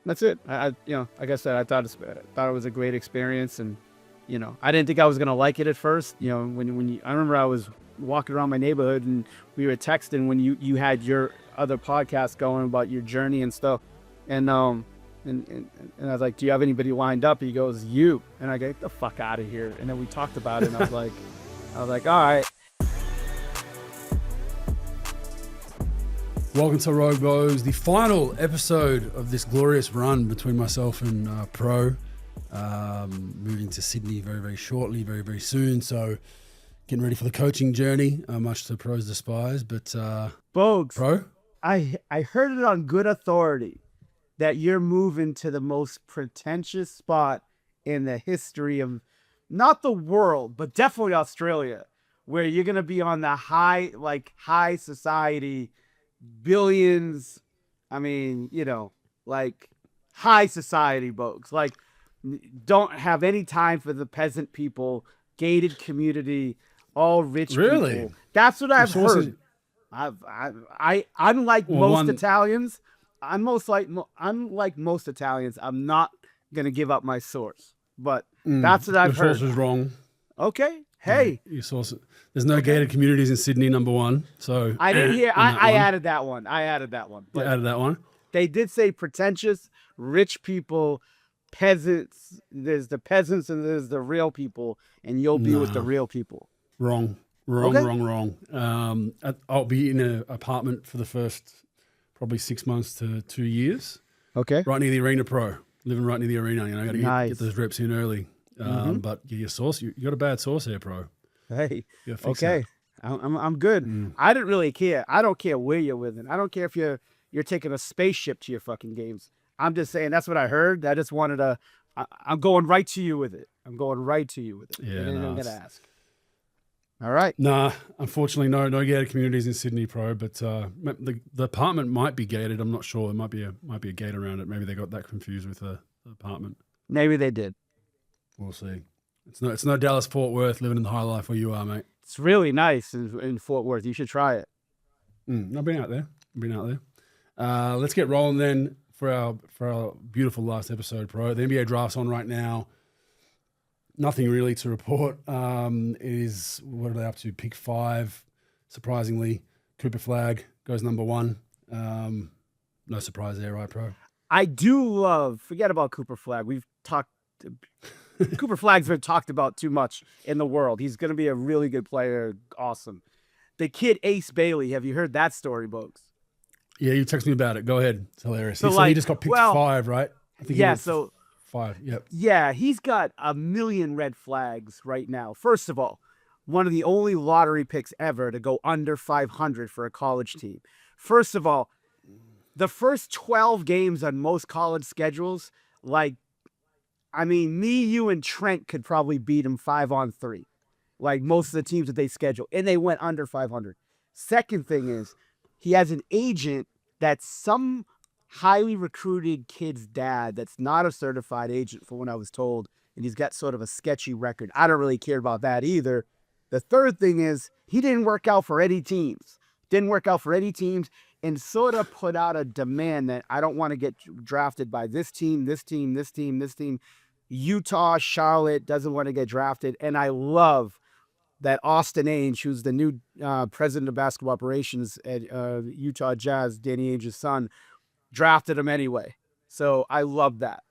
that's it. Like I said, I thought it was a great experience, and I didn't think I was gonna like it at first. I remember I was walking around my neighborhood and we were texting when you had your other podcast going about your journey and stuff, and I was like, do you have anybody lined up? He goes, you. And I go, get the fuck out of here. And then we talked about it, and I was like, all right. Welcome to Rogue Bogues, the final episode of this glorious run between myself and Pro. Moving to Sydney very, very shortly, very, very soon. So getting ready for the coaching journey, much to Pro's despise. But Bogues, Pro? I heard it on good authority that you're moving to the most pretentious spot in the history of not the world, but definitely Australia, where you're going to be on the high society, billions. I mean, high society Bogues. Like, don't have any time for the peasant people, gated community, all rich people. That's what I've heard. Unlike most Italians, I'm most Italians, I'm not gonna give up my source. But that's what I've heard. Your source is wrong. Okay. Hey. Your source. There's no gated communities in Sydney, number one. So I didn't hear. I added that one. You added that one. They did say pretentious, rich people, peasants. There's the peasants and there's the real people, and you'll be with the real people. Wrong. I'll be in an apartment for the first probably 6 months to 2 years. Okay. Right near the arena, Pro. Living right near the arena. I got to get those reps in early. But your source, you got a bad source here, Pro. Hey. Okay. I'm good. I didn't really care. I don't care where you're living. I don't care if you're taking a spaceship to your fucking games. I'm just saying that's what I heard. I just wanted to. I'm going right to you with it. I'm gonna ask. All right. Nah, unfortunately, no gated communities in Sydney, Pro. But the apartment might be gated. I'm not sure. There might be a gate around it. Maybe they got that confused with the apartment. Maybe they did. We'll see. It's no Dallas Fort Worth living in the high life where you are, mate. It's really nice in Fort Worth. You should try it. I've been out there. Let's get rolling then for our beautiful last episode, Pro. The NBA draft's on right now. Nothing really to report. It is, what are they up to? Pick 5. Surprisingly, Cooper Flag goes number 1. No surprise there, right, Pro? I do forget about Cooper Flag. Cooper Flag's been talked about too much in the world. He's going to be a really good player. Awesome. The kid Ace Bailey, have you heard that story, Bogues? Yeah, you texted me about it. Go ahead. It's hilarious. So he just got picked 5, right? I think so 5, yep. Yeah, he's got a million red flags right now. First of all, one of the only lottery picks ever to go under 500 for a college team. First of all, the first 12 games on most college schedules, me, you, and Trent could probably beat him 5-on-3, like most of the teams that they schedule, and they went under 500. Second thing is, he has an agent that's some highly recruited kid's dad that's not a certified agent, for what I was told, and he's got sort of a sketchy record. I don't really care about that either. The third thing is, he didn't work out for any teams. And sort of put out a demand that I don't want to get drafted by this team. Utah, Charlotte doesn't want to get drafted. And I love that Austin Ainge, who's the new president of basketball operations at Utah Jazz, Danny Ainge's son, drafted him anyway. So I love that.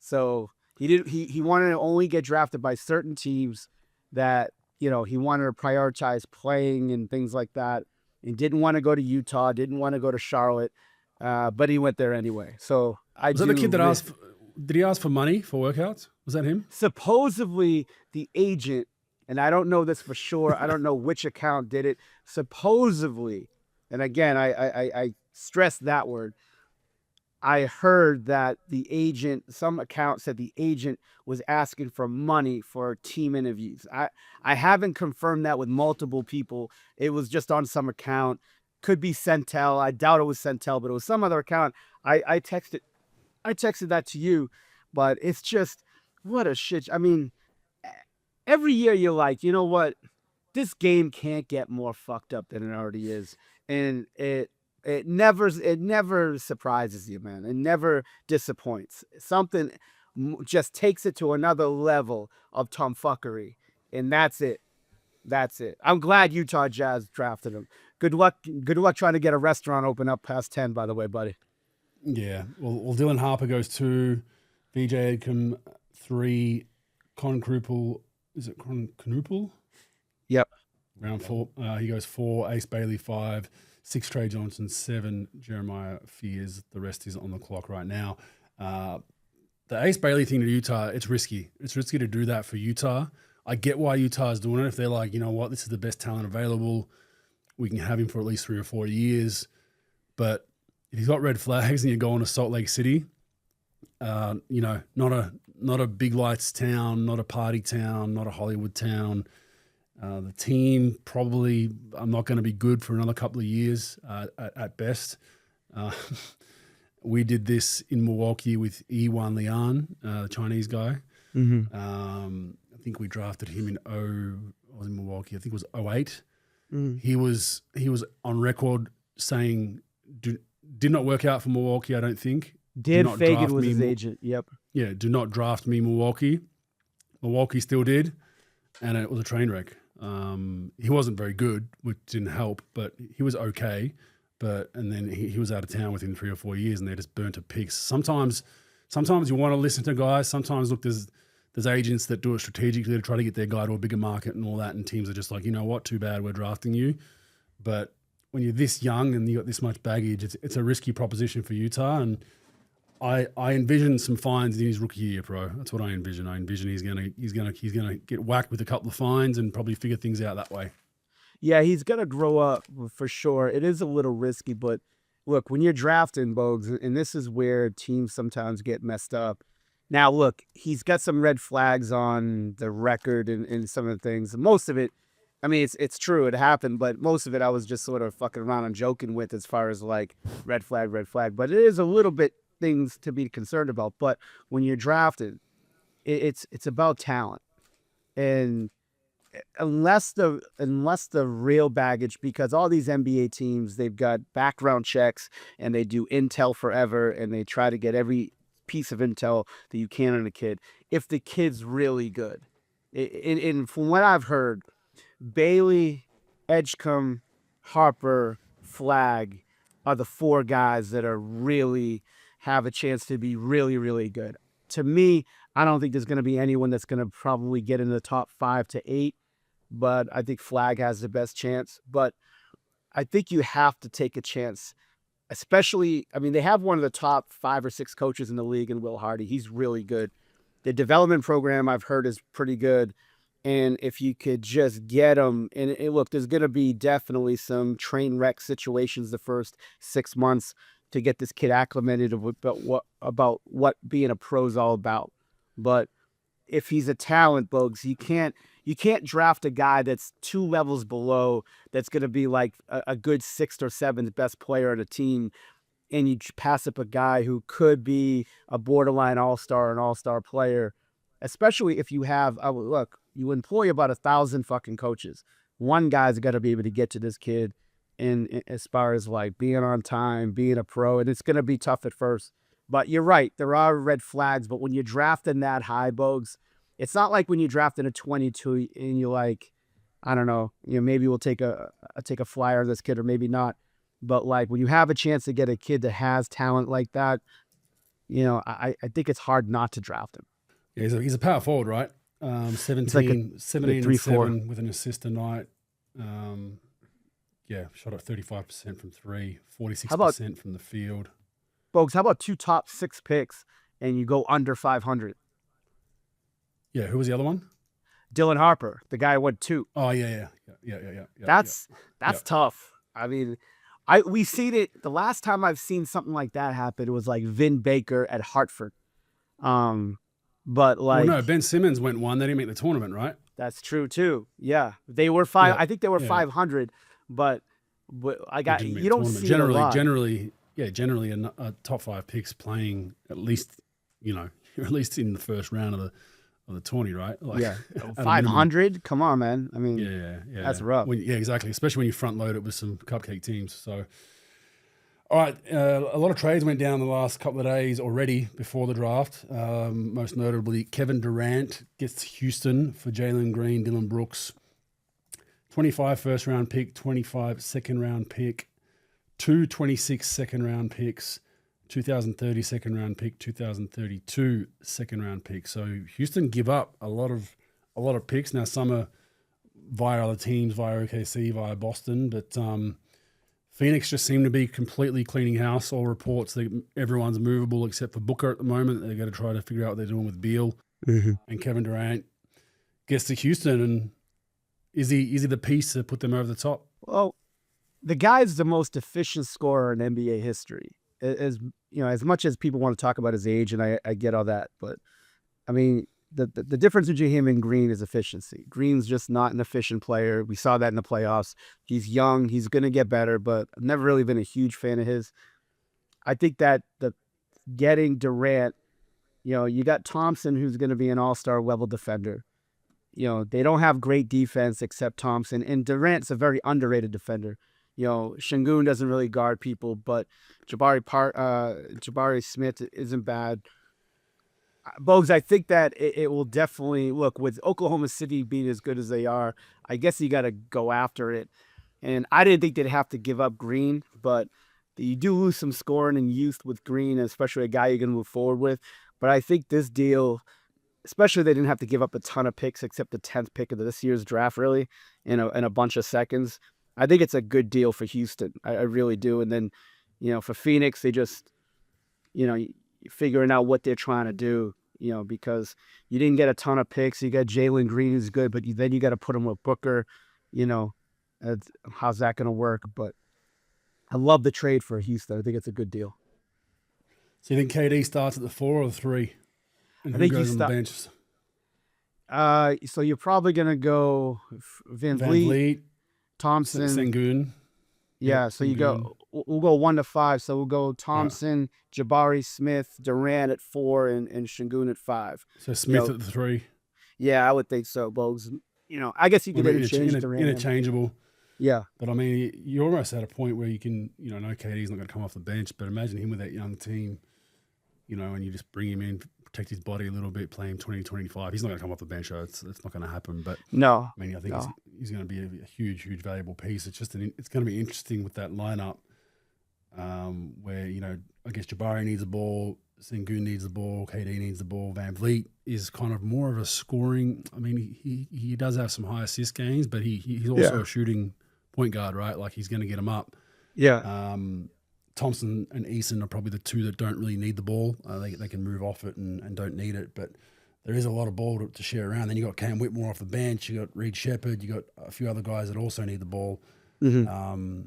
So he wanted to only get drafted by certain teams that, he wanted to prioritize playing and things like that. He didn't want to go to Utah, didn't want to go to Charlotte, but he went there anyway. So Was that the kid that asked? Did he ask for money for workouts? Was that him? Supposedly, the agent, and I don't know this for sure. I don't know which account did it. Supposedly, and again, I stress that word. I heard that the agent, some account said the agent was asking for money for team interviews. I haven't confirmed that with multiple people. It was just on some account. Could be Centel. I doubt it was Centel, but it was some other account. I texted that to you, but it's just, what a shit. I mean, every year you're like, you know what? This game can't get more fucked up than it already is. And It never surprises you, man. It never disappoints. Something just takes it to another level of tomfuckery, and that's it. That's it. I'm glad Utah Jazz drafted him. Good luck. Good luck trying to get a restaurant open up past 10. By the way, buddy. Yeah. Well, Dylan Harper goes 2, VJ Edcombe 3, Con Kruppel. Is it Con Knuppel? Yep. Round 4. He goes 4, Ace Bailey 5, 6 Trey Johnson 7, Jeremiah Fears. The rest is on the clock right now. The Ace Bailey thing to Utah, it's risky. It's risky to do that for Utah. I get why Utah is doing it. If they're like, you know what, this is the best talent available, we can have him for at least 3 or 4 years. But if he's got red flags and you're going to Salt Lake City, not a big lights town, not a party town, not a Hollywood town. The team probably not going to be good for another couple of years at best. We did this in Milwaukee with Iwan Lian, the Chinese guy. Mm-hmm. I think we drafted him in Milwaukee. I think it was 08. Mm-hmm. He was on record saying did not work out for Milwaukee. I don't think. Fagan was his agent. Yep. Yeah. Do not draft me, Milwaukee. Milwaukee still did, and it was a train wreck. He wasn't very good, which didn't help, but he was okay. And then he was out of town within 3 or 4 years, and they just burnt to picks. Sometimes you want to listen to guys. Sometimes, look, there's agents that do it strategically to try to get their guy to a bigger market and all that, and teams are just like, you know what, too bad, we're drafting you. But when you're this young and you got this much baggage, it's a risky proposition for Utah, and I envision some fines in his rookie year, bro. That's what I envision. I envision he's gonna get whacked with a couple of fines and probably figure things out that way. Yeah, he's gonna grow up for sure. It is a little risky, but look, when you're drafting Bogues, and this is where teams sometimes get messed up. Now, look, he's got some red flags on the record and some of the things. Most of it, I mean, it's true, it happened, but most of it I was just sort of fucking around and joking with as far as like red flag. But it is a little bit things to be concerned about. But when you're drafted, it's about talent, and unless the real baggage, because all these NBA teams, they've got background checks and they do intel forever and they try to get every piece of intel that you can on a kid. If the kid's really good, and from what I've heard, Bailey, Edgecombe, Harper, Flagg are the 4 guys that are really have a chance to be really, really good. To me, I don't think there's going to be anyone that's going to probably get in the top 5 to 8, but I think Flagg has the best chance. But I think you have to take a chance, especially, I mean, they have one of the top 5 or 6 coaches in the league in Will Hardy. He's really good. The development program I've heard is pretty good. And if you could just get them, and look, there's going to be definitely some train wreck situations the first 6 months to get this kid acclimated about what being a pro is all about. But if he's a talent, Bogues, you can't draft a guy that's 2 levels below, that's going to be like a good 6th or 7th best player on a team, and you pass up a guy who could be a borderline all-star, an all-star player, especially if you have, look, you employ about 1,000 fucking coaches. One guy's got to be able to get to this kid, and as far as like being on time, being a pro, and it's going to be tough at first. But you're right, there are red flags, but when you're drafting that high, Bogues, it's not like when you draft in a 22 and you're like, I don't know, maybe we'll take a flyer on this kid or maybe not. But like when you have a chance to get a kid that has talent like that, I think it's hard not to draft him. Yeah, he's a power forward, right? 17 like and 3-4. 7 with an assist a night. Shot at 35% from 3, 46% from the field. Folks, how about 2 top 6 picks and you go under 500? Yeah, who was the other one? Dylan Harper, the guy who went 2. Oh, yeah. That's tough. I mean, we seen it. The last time I've seen something like that happen, it was like Vin Baker at Hartford. But like, well, no, Ben Simmons went 1. They didn't make the tournament, right? That's true too. Yeah, they were 5. Yeah. I think they were 500, but I got you don't see generally, a lot. Generally a top 5 picks playing at least, at least in the first round of the tourney, right? Like, yeah, 500. Come on, man. I mean, yeah, that's rough. Exactly. Especially when you front load it with some cupcake teams. So, All right, a lot of trades went down the last couple of days already before the draft. Most notably, Kevin Durant gets Houston for Jalen Green, Dylan Brooks, 25 first-round pick, 25 second-round pick, 226 second-round picks, 2030 second-round pick, 2032 second-round pick. So Houston give up a lot of picks. Now some are via other teams, via OKC, via Boston, but Phoenix just seem to be completely cleaning house. All reports that everyone's movable except for Booker at the moment. They've got to try to figure out what they're doing with Beal. And Kevin Durant gets to Houston, and is he the piece to put them over the top? Well, the guy's the most efficient scorer in NBA history. As you know, as much as people want to talk about his age, and I get all that, but I mean, the difference between him and Green is efficiency. Green's just not an efficient player. We saw that in the playoffs. He's young. He's going to get better, but I've never really been a huge fan of his. I think that getting Durant, you know, you got Thompson, who's going to be an all-star level defender. You know, they don't have great defense except Thompson, and Durant's a very underrated defender. You know, Şengün doesn't really guard people, but Jabari Smith isn't bad. Bogues, I think that it will definitely look with Oklahoma City being as good as they are. I guess you got to go after it. And I didn't think they'd have to give up Green, but you do lose some scoring and youth with Green, especially a guy you're going to move forward with. But I think this deal, especially they didn't have to give up a ton of picks except the 10th pick of this year's draft, really, in a bunch of seconds. I think it's a good deal for Houston. I really do. And then, you know, for Phoenix, they just, you know, figuring out what they're trying to do, you know, because you didn't get a ton of picks. You got Jalen Green, who's good, but then you got to put him with Booker. You know, how's that going to work? But I love the trade for Houston. I think it's a good deal. So you think KD starts at the 4 or the 3? And I who think goes he on the bench? So you're probably going to go Van Vliet, Thompson, Şengün. Yeah, Yep, so you go. We'll go 1 to 5. So we'll go Thompson, Jabari Smith, Durant at 4, and Şengün at 5. So Smith at the 3. Yeah, I would think so, Bogues. You know, I guess you could interchange Durant. Interchangeable. Yeah, but I mean, you're almost at a point where you can, you know, no KD's not going to come off the bench, but imagine him with that young team, you know, and you just bring him in, protect his body a little bit, play him 20-25. He's not going to come off the bench, so it's not going to happen. But no, I mean, I think he's going to be a huge valuable piece. It's just it's going to be interesting with that lineup, where, you know, I guess Jabari needs the ball, Şengün needs the ball, KD needs the ball. Van Vliet is kind of more of a scoring. I mean, he does have some high assist gains, but he's also a shooting point guard, right? Like, he's going to get him up. Yeah. Thompson and Eason are probably the two that don't really need the ball. They can move off it and don't need it, but there is a lot of ball to share around. Then you got Cam Whitmore off the bench. You got Reed Shepherd. You got a few other guys that also need the ball. Mm-hmm.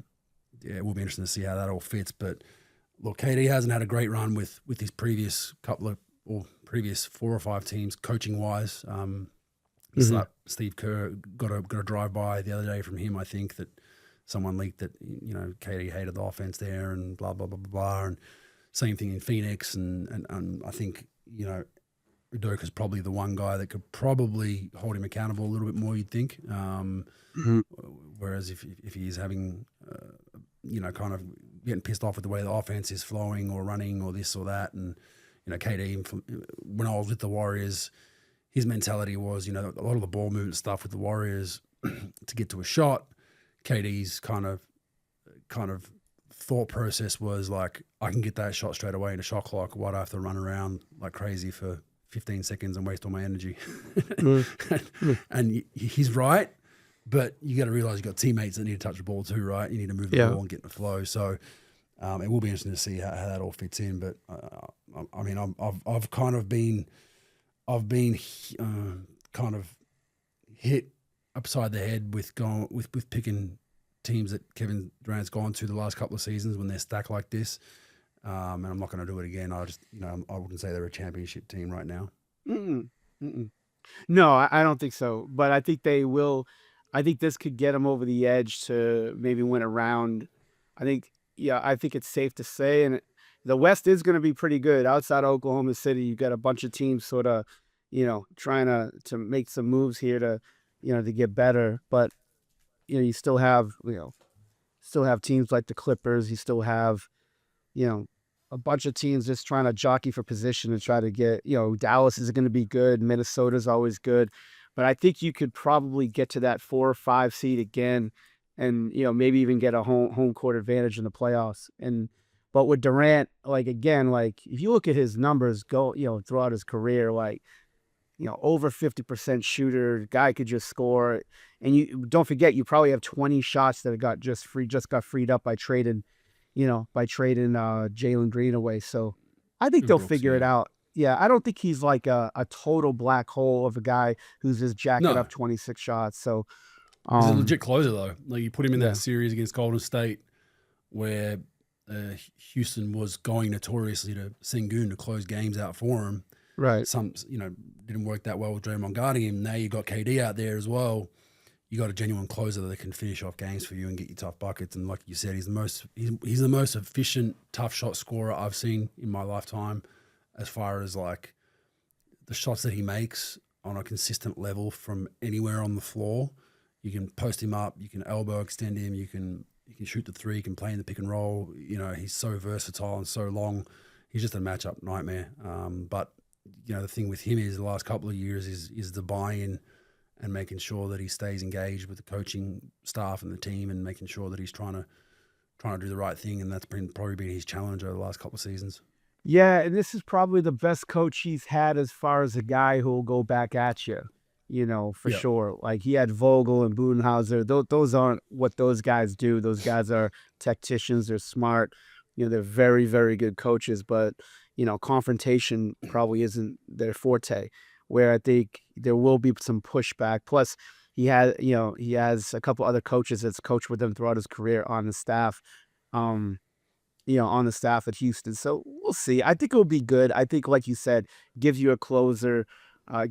It will be interesting to see how that all fits. But look, KD hasn't had a great run with his previous previous 4 or 5 teams coaching wise. Steve Kerr got a drive by the other day from him. I think that someone leaked that, you know, KD hated the offense there and blah blah blah blah blah. And same thing in Phoenix. And I think, you know, Udoka's probably the one guy that could probably hold him accountable a little bit more, you'd think. Whereas if he's having, you know, kind of getting pissed off with the way the offense is flowing or running or this or that. And, you know, KD, when I was with the Warriors, his mentality was, you know, a lot of the ball movement stuff with the Warriors to get to a shot. KD's kind of thought process was like, I can get that shot straight away in a shot clock. Why do I have to run around like crazy for 15 seconds and waste all my energy? And he's right, but you got to realize you got teammates that need to touch the ball too, right? You need to move the ball and get in the flow. So it will be interesting to see how that all fits in. But I mean, I've been kind of hit upside the head with picking teams that Kevin Durant's gone to the last couple of seasons when they're stacked like this. And I'm not going to do it again. I just, you know, I wouldn't say they're a championship team right now. No, I don't think so. But I think they will. I think this could get them over the edge to maybe win a round. I think it's safe to say. And the West is going to be pretty good. Outside of Oklahoma City, you've got a bunch of teams sort of, you know, trying to make some moves here to, you know, to get better. But, you know, you still have teams like the Clippers. You still have, a bunch of teams just trying to jockey for position and try to get, Dallas is going to be good. Minnesota's always good. But I think you could probably get to that 4 or 5 seed again and, maybe even get a home court advantage in the playoffs. But with Durant, again, if you look at his numbers throughout his career, over 50% shooter, guy could just score. And you don't forget, you probably have 20 shots that got freed up by trading Jalen Green away. So I think they'll figure it out. Yeah, I don't think he's like a total black hole of a guy who's just jacking up 26 shots. So he's a legit closer though. You put him in that series against Golden State where Houston was going notoriously to Sengun to close games out for him. Right. Some, didn't work that well with Draymond guarding him. Now you got KD out there as well. You got a genuine closer that can finish off games for you and get you tough buckets. And like you said, he's the most efficient tough shot scorer I've seen in my lifetime, as far as the shots that he makes on a consistent level from anywhere on the floor. You can post him up, you can elbow extend him, you can shoot the three, you can play in the pick and roll. He's so versatile and so long. He's just a matchup nightmare. But the thing with him is the last couple of years is the buy-in and making sure that he stays engaged with the coaching staff and the team and making sure that he's trying to do the right thing. And that's probably been his challenge over the last couple of seasons. Yeah, and this is probably the best coach he's had as far as a guy who will go back at you, for sure. He had Vogel and Budenholzer. Those aren't what those guys do. Those guys are tacticians. They're smart. They're very, very good coaches, but confrontation probably isn't their forte, where I think there will be some pushback. Plus he has a couple other coaches that's coached with him throughout his career on the staff, on the staff at Houston. So we'll see. I think it'll be good. I think, like you said, gives you a closer,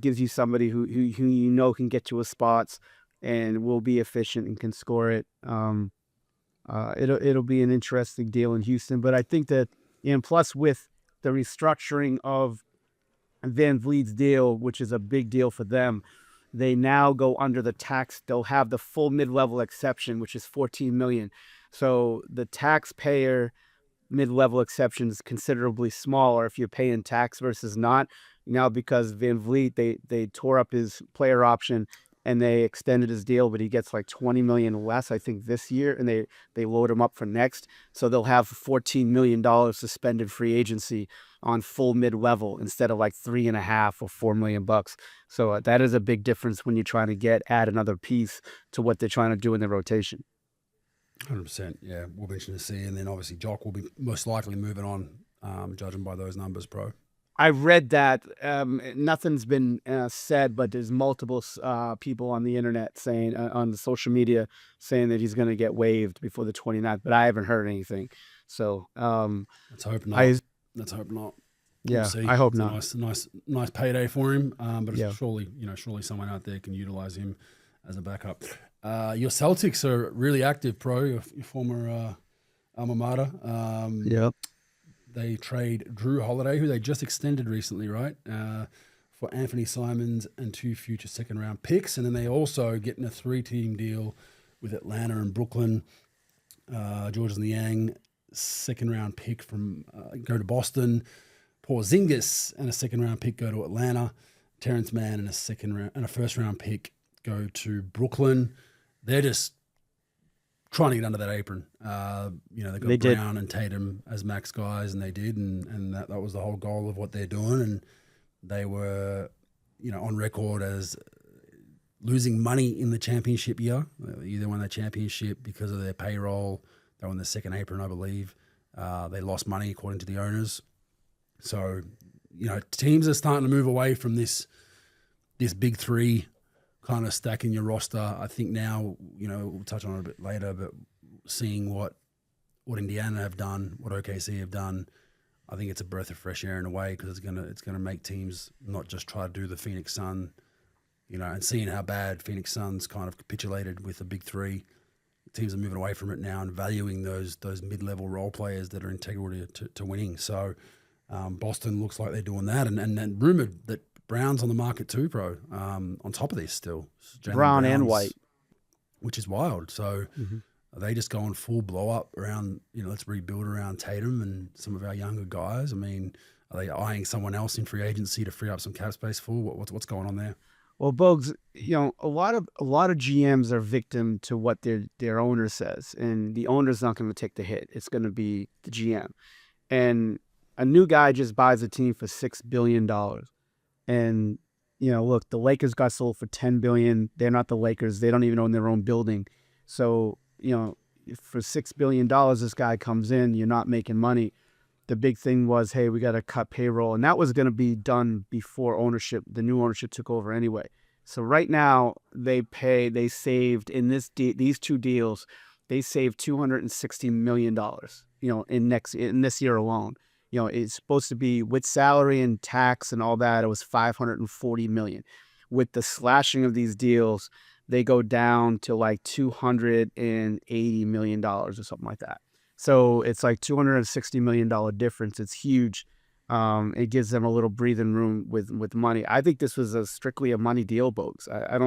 gives you somebody who can get to his spots and will be efficient and can score it. It'll be an interesting deal in Houston. But I think that, and plus with the restructuring of Van Vliet's deal, which is a big deal for them, they now go under the tax. They'll have the full mid-level exception, which is $14 million. So the taxpayer mid-level exception is considerably smaller if you're paying tax versus not. Now, because Van Vliet, they tore up his player option and they extended his deal, but he gets $20 million less, I think, this year, and they load him up for next. So they'll have $14 million suspended free agency on full mid-level instead of $3.5 or $4 million bucks. So that is a big difference when you're trying to add another piece to what they're trying to do in their rotation. 100%. Yeah, we'll be interested to see. And then obviously Jock will be most likely moving on, judging by those numbers, bro. I read that. Nothing's been said, but there's multiple people on the internet saying, on the social media, saying that he's going to get waived before the 29th, but I haven't heard anything. So let's hope not. Let's hope not. Yeah, we'll I hope it's not. A nice payday for him. But surely someone out there can utilize him as a backup. Your Celtics are really active, pro. Your former alma mater. Yep. They trade Drew Holiday, who they just extended recently, right? For Anthony Simons and 2 future second-round picks. And then they also get in a 3-team deal with Atlanta and Brooklyn. Georges Niang, second-round pick from go to Boston. Porzingis and a second-round pick go to Atlanta. Terrence Mann and a first-round pick go to Brooklyn. They're just trying to get under that apron. They got Brown and Tatum as max guys, and they did, and that was the whole goal of what they're doing. And they were, on record as losing money in the championship year. They won the championship because of their payroll. They were on the second apron, I believe. They lost money according to the owners. So, teams are starting to move away from this big three kind of stacking your roster. I think now, we'll touch on it a bit later, but seeing what Indiana have done, what OKC have done, I think it's a breath of fresh air in a way, because it's gonna make teams not just try to do the Phoenix Sun, and seeing how bad Phoenix Suns kind of capitulated with the big three. Teams are moving away from it now and valuing those mid-level role players that are integral to winning. So Boston looks like they're doing that, and rumored that Brown's on the market too, bro. On top of this, still Brown and White, which is wild. So Are they just going full blow up around, let's rebuild around Tatum and some of our younger guys? I mean, are they eyeing someone else in free agency to free up some cap space for? What's going on there? Well, Bogues, a lot of GMs are victim to what their owner says, and the owner's not going to take the hit. It's going to be the GM, and a new guy just buys a team for $6 billion. And look, the Lakers got sold for $10 billion. They're not the Lakers. They don't even own their own building. So for $6 billion, this guy comes in. You're not making money. The big thing was, hey, we got to cut payroll. And that was going to be done before the new ownership took over anyway. So right now they saved in these two deals, they saved $260 million, in this year alone. It's supposed to be with salary and tax and all that. It was $540 million. With the slashing of these deals, they go down to like $280 million or something like that. So it's like $260 million difference. It's huge. It gives them a little breathing room with money. I think this was strictly a money deal, Bogues. I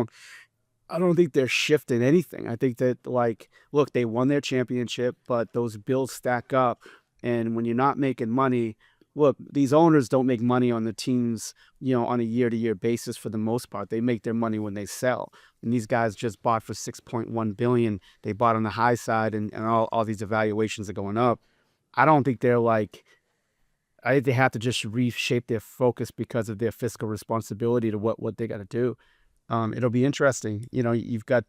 don't think they're shifting anything. I think that, look, they won their championship, but those bills stack up. And when you're not making money, look, these owners don't make money on the teams, on a year-to-year basis for the most part. They make their money when they sell. And these guys just bought for $6.1 billion. They bought on the high side, and all these evaluations are going up. I don't think I think they have to just reshape their focus because of their fiscal responsibility to what they got to do. It'll be interesting. You've got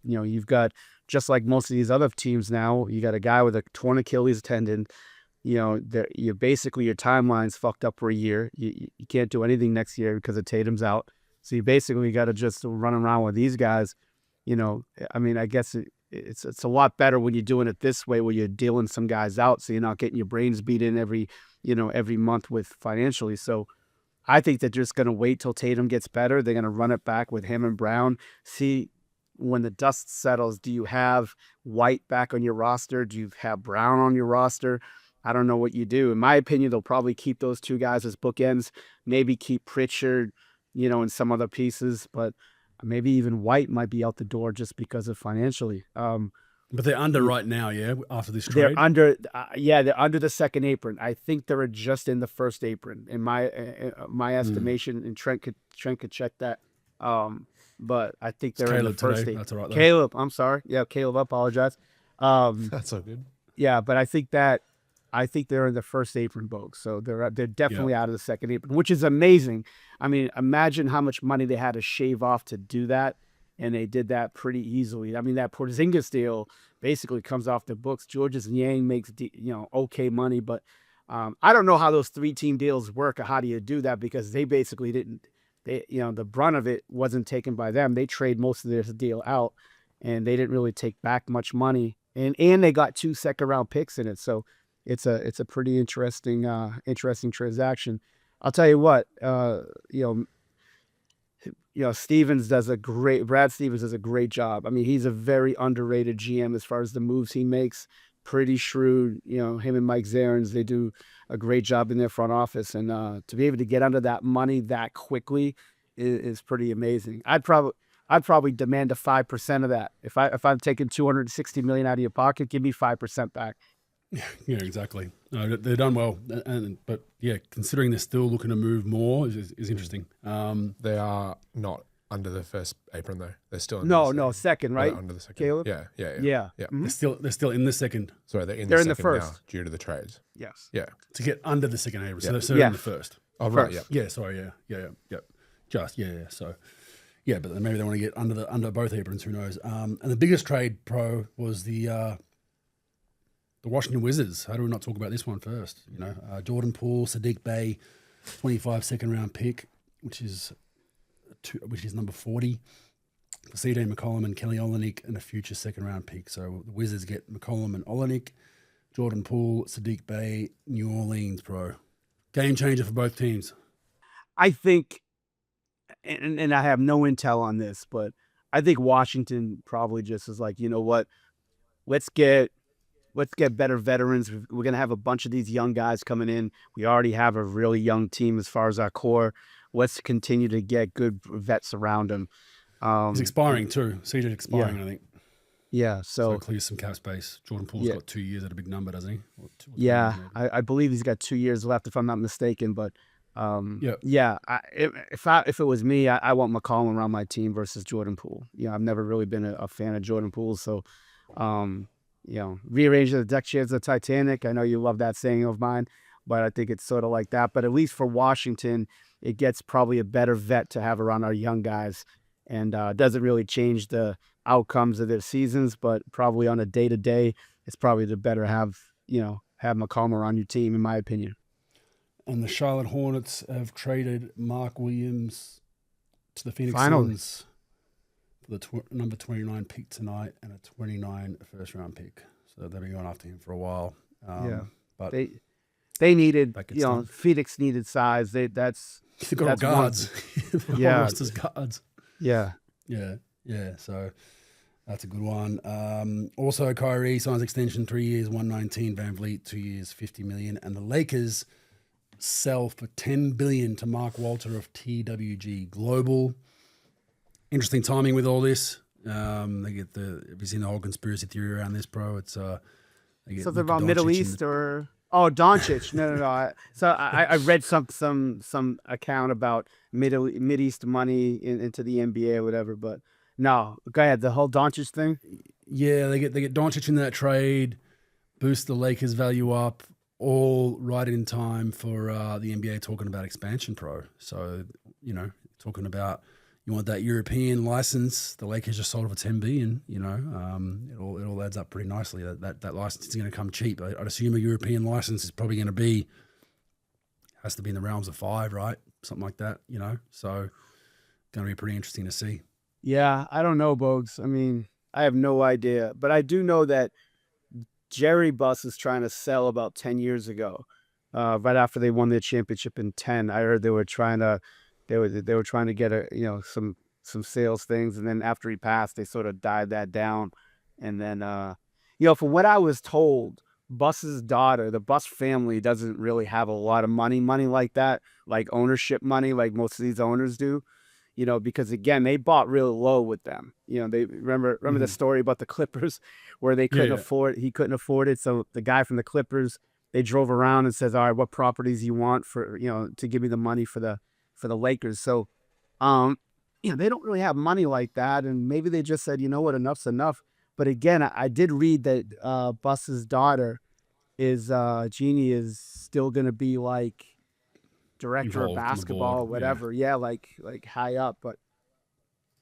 you've got, just like most of these other teams now, you got a guy with a torn Achilles tendon. You basically, your timeline's fucked up for a year. You can't do anything next year because of Tatum's out. So you basically got to just run around with these guys. I mean, I guess it's a lot better when you're doing it this way, where you're dealing some guys out, so you're not getting your brains beat in every month with financially. So I think they're just going to wait till Tatum gets better. They're going to run it back with him and Brown. See, when the dust settles, do you have White back on your roster? Do you have Brown on your roster? I don't know what you do. In my opinion, they'll probably keep those two guys as bookends, maybe keep Pritchard, and some other pieces, but maybe even White might be out the door just because of financially. But they're under right now, yeah, after this trade? They're under, they're under the second apron. I think they're just in the first apron, in my estimation, and Trent could check that. But I think they're in the first apron. That's all right, though. Caleb, I'm sorry. Yeah, Caleb, I apologize. That's all good. Yeah, but I think they're in the first apron, Bogues. So they're definitely out of the second apron, which is amazing. I mean, imagine how much money they had to shave off to do that, and they did that pretty easily. I mean, that Porzingis deal basically comes off the books. Georges Niang makes okay money, but I don't know how those 3-team deals work or how do you do that, because they basically didn't. The brunt of it wasn't taken by them. They trade most of their deal out, and they didn't really take back much money, and they got 2 second-round picks in it. So it's a pretty interesting transaction. I'll tell you what, Brad Stevens does a great job. I mean, he's a very underrated GM as far as the moves he makes. Pretty shrewd. Him and Mike Zarens, they do a great job in their front office, and to be able to get under that money that quickly is pretty amazing. I'd probably demand a 5% of that. If I'm taking $260 million out of your pocket, give me 5% back. Yeah, exactly. No, they're done well, but yeah, considering they're still looking to move more is interesting. They are not under the first apron though. They're still second, right? Under the second. Caleb? Yeah. Mm-hmm. They're still in the second. Sorry, they're in the second first now due to the trades. Yes. Yeah. To get under the second apron, so they're still in the first. Oh right. Yeah. Sorry. Yeah. Just So yeah, but maybe they want to get under both aprons. Who knows? And the biggest trade, Pro, was the Washington Wizards. How do we not talk about this one first? Jordan Poole, Sadiq Bey, 25 second-round pick, which is number 40. For C.J. McCollum and Kelly Olynyk, and a future second-round pick. So the Wizards get McCollum and Olynyk, Jordan Poole, Sadiq Bey, New Orleans, Pro. Game changer for both teams. I think, and I have no intel on this, but I think Washington probably just is like, you know what, let's get better veterans. We're going to have a bunch of these young guys coming in. We already have a really young team as far as our core. Let's continue to get good vets around them. He's expiring too. CJ's expiring, I think. Yeah. So So it clears some cap space. Jordan Poole's yeah, got 2 years at a big number, doesn't he? Or 3 yeah. years maybe. I believe he's got 2 years left, if I'm not mistaken. But Yeah. yeah, if it was me, I want McCollum around my team versus Jordan Poole. I've never really been a fan of Jordan Poole. So, um, rearranging the deck chairs of the Titanic. I know you love that saying of mine, but I think it's sort of like that. But at least for Washington, it gets probably a better vet to have around our young guys, and doesn't really change the outcomes of their seasons. But probably on a day to day, it's probably the better have McCollum around your team, in my opinion. And the Charlotte Hornets have traded Mark Williams to the Phoenix Finally. Suns for the number 29 pick tonight and a 29 first-round pick. So they've been going after him for a while. Yeah. But They needed, that gets done. Phoenix needed size. They've got all that's one- guards. The whole Yeah. roster's guards. Yeah. Yeah. So that's a good one. Also, Kyrie signs extension 3 years, 119. Van Vliet 2 years, 50 million. And the Lakers sell for $10 billion to Mark Walter of TWG Global. Interesting timing with all this. They get have you seen the whole conspiracy theory around this, bro? It's they get Something Luka about Middle Doncic in East or Doncic. No. I read some account about Mid East money into the NBA or whatever. But no, go ahead. The whole Doncic thing. Yeah, they get Doncic in that trade, boost the Lakers' value up, all right in time for the NBA talking about expansion pro. So, talking about you want that European license, the Lakers just sold it for $10 billion, it all adds up pretty nicely. That license is going to come cheap. I'd assume a European license is probably going to has to be in the realms of $5, right? Something like that, So going to be pretty interesting to see. Yeah, I don't know, Bogues. I mean, I have no idea, but I do know that Jerry Buss is trying to sell about 10 years ago, right after they won their championship in 10. I heard they were trying to get some sales things, and then after he passed, they sort of died that down. And then from what I was told, Buss's daughter, the Buss family, doesn't really have a lot of money like that, like ownership money, like most of these owners do. Because again, they bought real low with them. They remember the story about the Clippers where they couldn't afford, he couldn't afford it. So the guy from the Clippers, they drove around and says, all right, what properties you want for, to give me the money for the Lakers. So, they don't really have money like that. And maybe they just said, you know what, enough's enough. But again, I did read that Buss's daughter Jeannie is still going to be like director of basketball or whatever. Yeah, like high up. But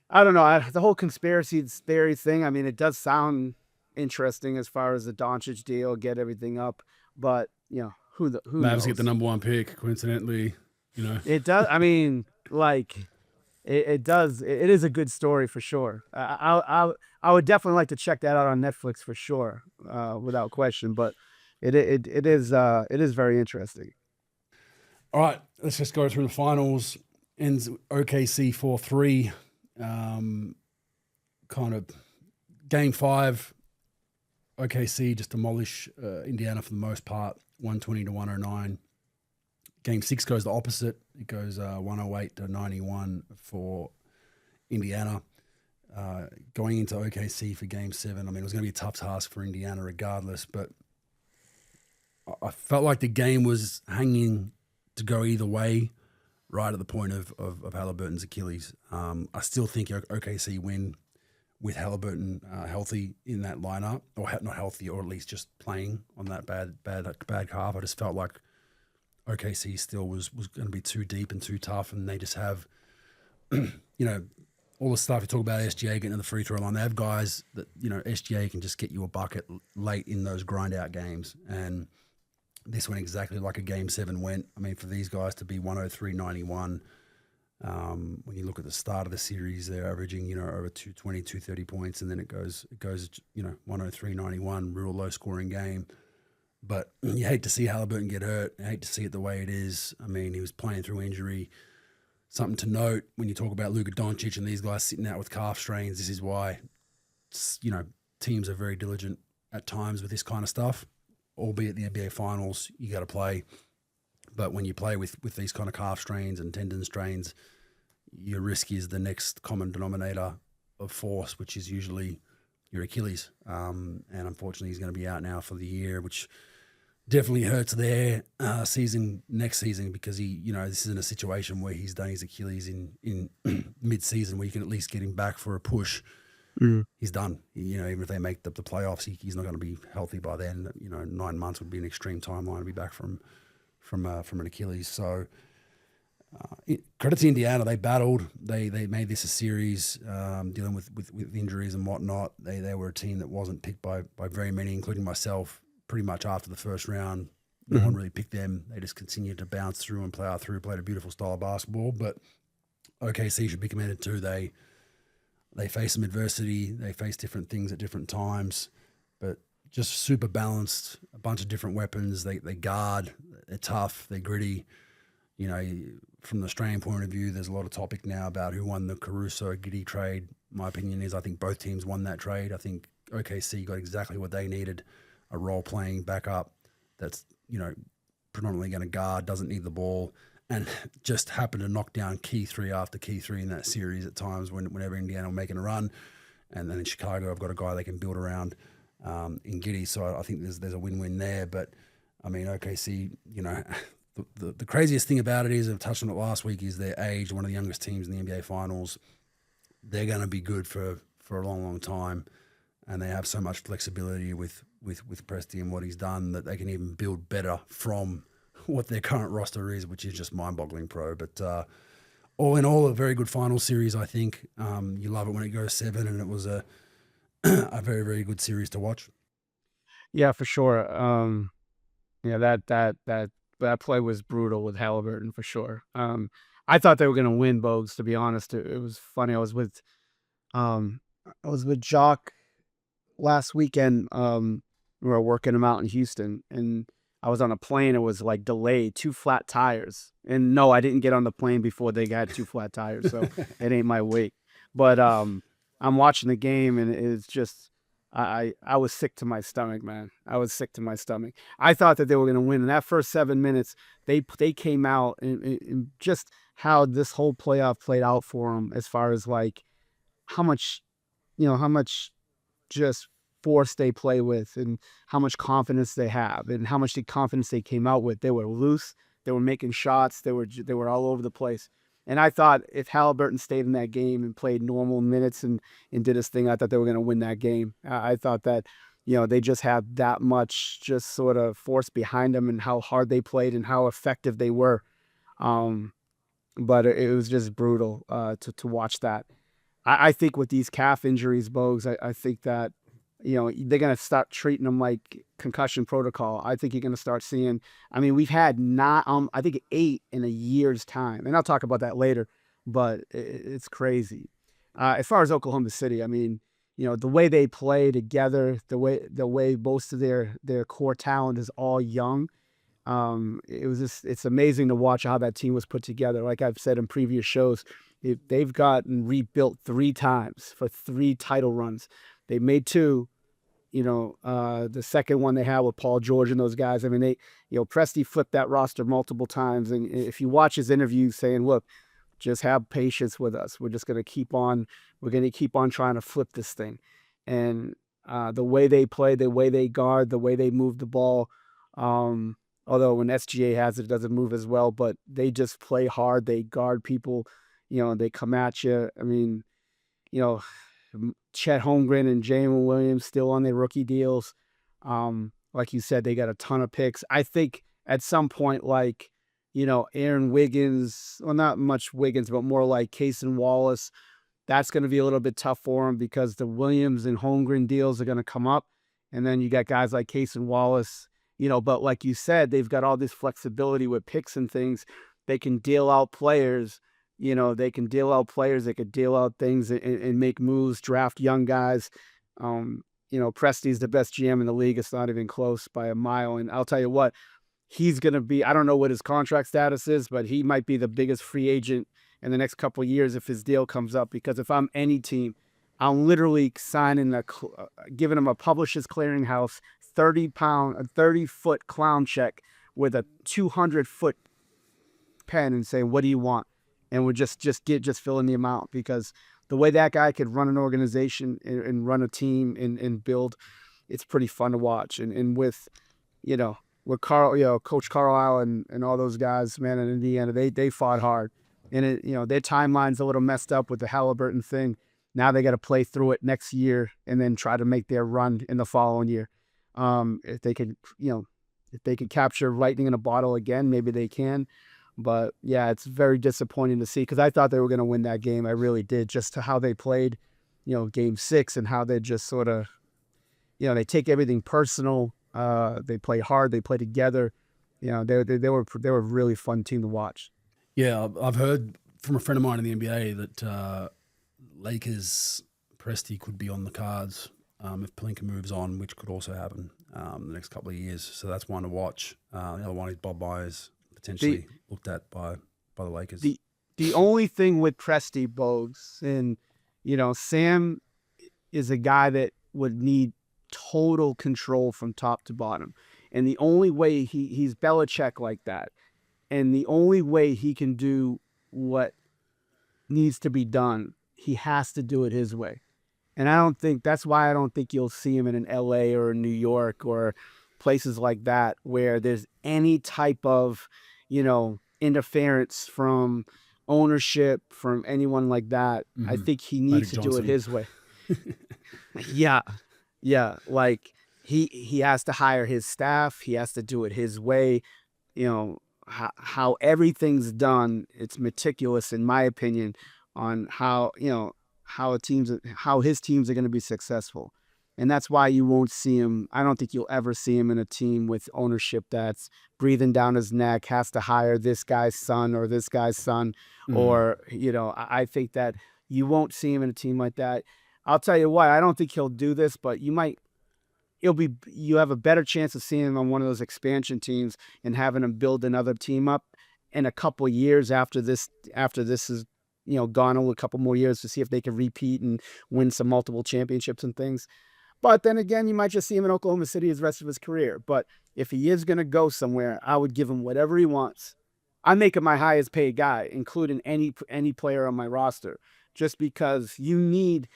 I don't know. The whole conspiracy theory thing, I mean, it does sound interesting as far as the Doncic deal, get everything up. But, who Mavs knows? get the number 1 pick, coincidentally, It does. I mean, like, it does. It is a good story for sure. I would definitely like to check that out on Netflix for sure, without question. But it is very interesting. All right, let's just go through the finals. Ends OKC 4-3. Kind of game 5. OKC just demolish Indiana for the most part, 120-109. Game 6 goes the opposite. It goes 108-91 for Indiana. Going into OKC for game 7, I mean, it was going to be a tough task for Indiana regardless, but I felt like the game was hanging to go either way right at the point of Haliburton's Achilles. I still think OKC win with Haliburton healthy in that lineup, or not healthy, or at least just playing on that bad half. I just felt like OKC still was going to be too deep and too tough, and they just have, all the stuff you talk about SGA getting to the free throw line. They have guys that, SGA can just get you a bucket late in those grind out games, and this went exactly like a game 7 went. I mean, for these guys to be 103-91, when you look at the start of the series, they're averaging, over 220, 230 points, and then it goes 103-91, real low scoring game. But you hate to see Haliburton get hurt. You hate to see it the way it is. I mean, he was playing through injury. Something to note when you talk about Luka Doncic and these guys sitting out with calf strains, this is why, teams are very diligent at times with this kind of stuff. Albeit the NBA Finals, you got to play. But when you play with these kind of calf strains and tendon strains, your risk is the next common denominator of force, which is usually your Achilles. And unfortunately, he's going to be out now for the year, which definitely hurts their season next season, because this isn't a situation where he's done his Achilles in mid-season where you can at least get him back for a push. He's done. Even if they make the playoffs, he's not going to be healthy by then. 9 months would be an extreme timeline to be back from an Achilles. So credit to Indiana. They battled. They made this a series, dealing with injuries and whatnot. They were a team that wasn't picked by very many, including myself. Pretty much after the first round, no one really picked them. They just continued to bounce through and played a beautiful style of basketball. But OKC should be commended too. They face some adversity. They face different things at different times, but just super balanced, a bunch of different weapons. They guard, they're tough, they're gritty. From the Australian point of view, there's a lot of topic now about who won the Caruso-Giddey trade. My opinion is I think both teams won that trade. I think OKC got exactly what they needed. A role-playing backup that's, predominantly going to guard, doesn't need the ball, and just happened to knock down key three after key three in that series at times whenever Indiana were making a run. And then in Chicago, I've got a guy they can build around in Giddey. So I think there's a win-win there. But, OKC, the craziest thing about it is, I've touched on it last week, is their age, one of the youngest teams in the NBA Finals. They're going to be good for a long, long time. And they have so much flexibility with Presti and what he's done that they can even build better from what their current roster is, which is just mind-boggling, Pro. But all in all, a very good final series, I think. You love it when it goes 7, and it was a very, very good series to watch. Yeah, for sure. That play was brutal with Haliburton, for sure. I thought they were going to win, Bogues, to be honest. It was funny. I was with Jock last weekend. We were working him out in Houston, and I was on a plane. It was like delayed, 2 flat tires. And no, I didn't get on the plane before they got 2 flat tires, so it ain't my weight. But I'm watching the game, and it's just I was sick to my stomach, man. I was sick to my stomach. I thought that they were going to win in that first 7 minutes. They came out, and just how this whole playoff played out for them, as far as like how much just force they play with, and how much confidence they have, and how much confidence they came out with. They were loose. They were making shots. They were all over the place. And I thought if Haliburton stayed in that game and played normal minutes and did his thing, I thought they were going to win that game. I thought that, they just had that much just sort of force behind them, and how hard they played and how effective they were. But it was just brutal to watch that. I think with these calf injuries, Bogues, I think that, they're going to start treating them like concussion protocol. I think you're going to start seeing, we've had I think 8 in a year's time. And I'll talk about that later, but it's crazy. As far as Oklahoma City, the way they play together, the way most of their core talent is all young. It's amazing to watch how that team was put together. Like I've said in previous shows, they've gotten rebuilt 3 times for 3 title runs. They made 2, the second one they had with Paul George and those guys. Presti flipped that roster multiple times. And if you watch his interview saying, look, just have patience with us. We're going to keep on trying to flip this thing. And the way they play, the way they guard, the way they move the ball, although when SGA has it, it doesn't move as well, but they just play hard. They guard people, they come at you. Chet Holmgren and Jalen Williams still on their rookie deals. Like you said, they got a ton of picks. I think at some point, Aaron Wiggins, well, not much Wiggins, but more like Cason Wallace, that's going to be a little bit tough for him, because the Williams and Holmgren deals are going to come up. And then you got guys like Cason Wallace, but like you said, they've got all this flexibility with picks and things. They can deal out players. They can deal out players. They could deal out things and make moves, draft young guys. Presti's the best GM in the league. It's not even close by a mile. And I'll tell you what, he's going to be, I don't know what his contract status is, but he might be the biggest free agent in the next couple of years if his deal comes up. Because if I'm any team, I'm literally giving him a Publishers Clearinghouse 30-foot clown check with a 200-foot pen and saying, what do you want? And we'll just fill in the amount, because the way that guy could run an organization and run a team and build, it's pretty fun to watch. And with, with Coach Carlisle and all those guys, man, in Indiana, they fought hard. And their timeline's a little messed up with the Haliburton thing. Now they got to play through it next year and then try to make their run in the following year. If they could, if they could capture lightning in a bottle again, maybe they can. But yeah, it's very disappointing to see because I thought they were going to win that game. I really did, just to how they played, game 6 and how they just sort of, they take everything personal. They play hard. They play together. They were a really fun team to watch. Yeah, I've heard from a friend of mine in the NBA that Lakers Presti could be on the cards if Pelinka moves on, which could also happen the next couple of years. So that's one to watch. The other one is Bob Myers, potentially looked at by the Lakers. The only thing with Presti, Bogues, and Sam is a guy that would need total control from top to bottom, and the only way he's Belichick like that, and the only way he can do what needs to be done, he has to do it his way. And that's why I don't think you'll see him in an LA or New York or places like that where there's any type of, interference from ownership, from anyone like that. I think he needs to do it his way. Yeah. Like he has to hire his staff. He has to do it his way. How everything's done, it's meticulous, in my opinion, on how his teams are going to be successful. And that's why you won't see him. I don't think you'll ever see him in a team with ownership that's breathing down his neck, has to hire this guy's son or this guy's son. Or, I think that you won't see him in a team like that. I'll tell you what, I don't think he'll do this, but you have a better chance of seeing him on one of those expansion teams and having him build another team up in a couple of years after this is, gone a couple more years to see if they can repeat and win some multiple championships and things. But then again, you might just see him in Oklahoma City the rest of his career. But if he is going to go somewhere, I would give him whatever he wants. I make him my highest paid guy, including any player on my roster, just because you need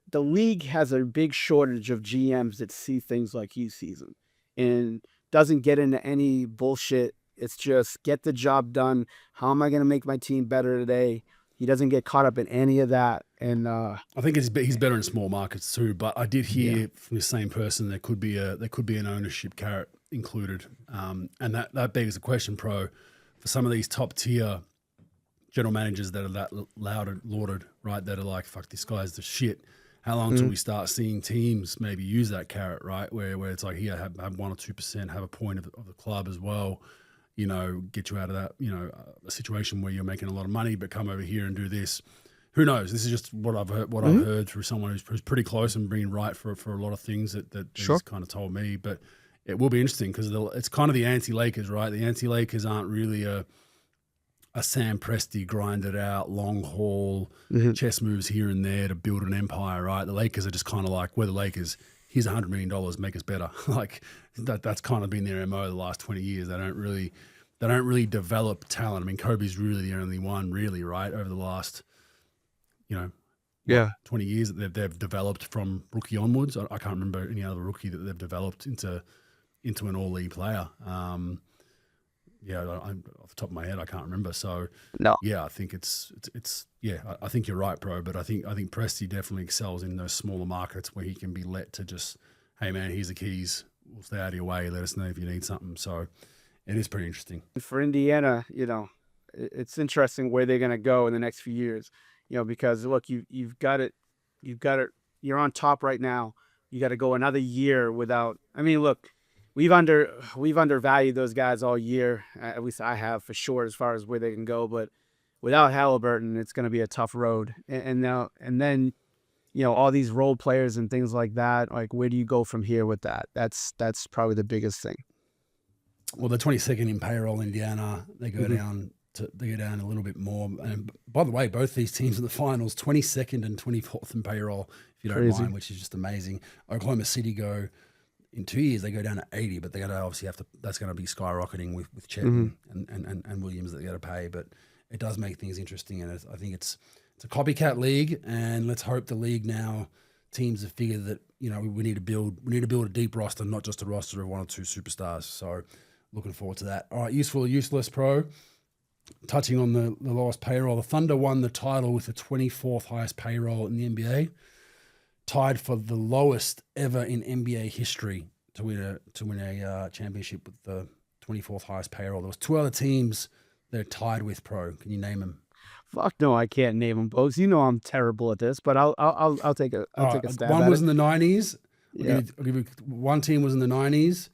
the league has a big shortage of GMs that see things like he sees them and doesn't get into any bullshit. It's just get the job done. How am I going to make my team better today? He doesn't get caught up in any of that. And I think he's better in small markets too. But I did hear from the same person there could be an ownership carrot included, and that begs the question, Pro, for some of these top tier general managers that are that lauded, right? That are like, fuck, this guy's the shit. How long till we start seeing teams maybe use that carrot, right? Where it's like, here, have 1 or 2%, have a point of the club as well. Get you out of that, a situation where you're making a lot of money, but come over here and do this. Who knows? This is just what I've heard. I've heard through someone who's pretty close and being right for a lot of things that he's kind of told me. But it will be interesting because it's kind of the anti-Lakers, right? The anti-Lakers aren't really a Sam Presti grinded out long haul chess moves here and there to build an empire, right? The Lakers are just kind of like, we're the Lakers. Here's $100 million, make us better. Like that's kind of been their MO the last 20 years. They don't really develop talent. I mean, Kobe's really the only one, really, right? Over the last, 20 years that they've developed from rookie onwards. I can't remember any other rookie that they've developed into an all-league player. Off the top of my head, I can't remember. So no, I think I think you're right, bro. But I think Presti definitely excels in those smaller markets where he can be let to just, hey man, here's the keys. We'll stay out of your way. Let us know if you need something. So it is pretty interesting. For Indiana, it's interesting where they're going to go in the next few years. Because look, you've got it. You're on top right now. You got to go another year without. I mean, look. We've undervalued those guys all year. At least I have, for sure, as far as where they can go. But without Haliburton, it's going to be a tough road. And then, all these role players and things like that. Like, where do you go from here with that? That's probably the biggest thing. Well, the 22nd in payroll, Indiana, they go down a little bit more. And by the way, both these teams in the finals, 22nd and 24th in payroll, if you don't mind, which is just amazing. Oklahoma City go. In 2 years, they go down to 80, but they got to obviously that's going to be skyrocketing with Chet and Williams that they got to pay. But it does make things interesting, and I think it's it's a copycat league, and let's hope the league now teams have figured that we need to build a deep roster, not just a roster of one or two superstars. So looking forward to that. All right, useful or useless, Pro. Touching on the lowest payroll, the Thunder won the title with the 24th highest payroll in the NBA, tied for the lowest ever in NBA history to win a championship with the 24th highest payroll. There was 2 other teams that are tied with, Pro. Can you name them? Fuck no, I can't name them, Bogues. You know I'm terrible at this, but I'll take a stab One at was it. in the 90s. Yeah. I'll give you one team was in the 90s.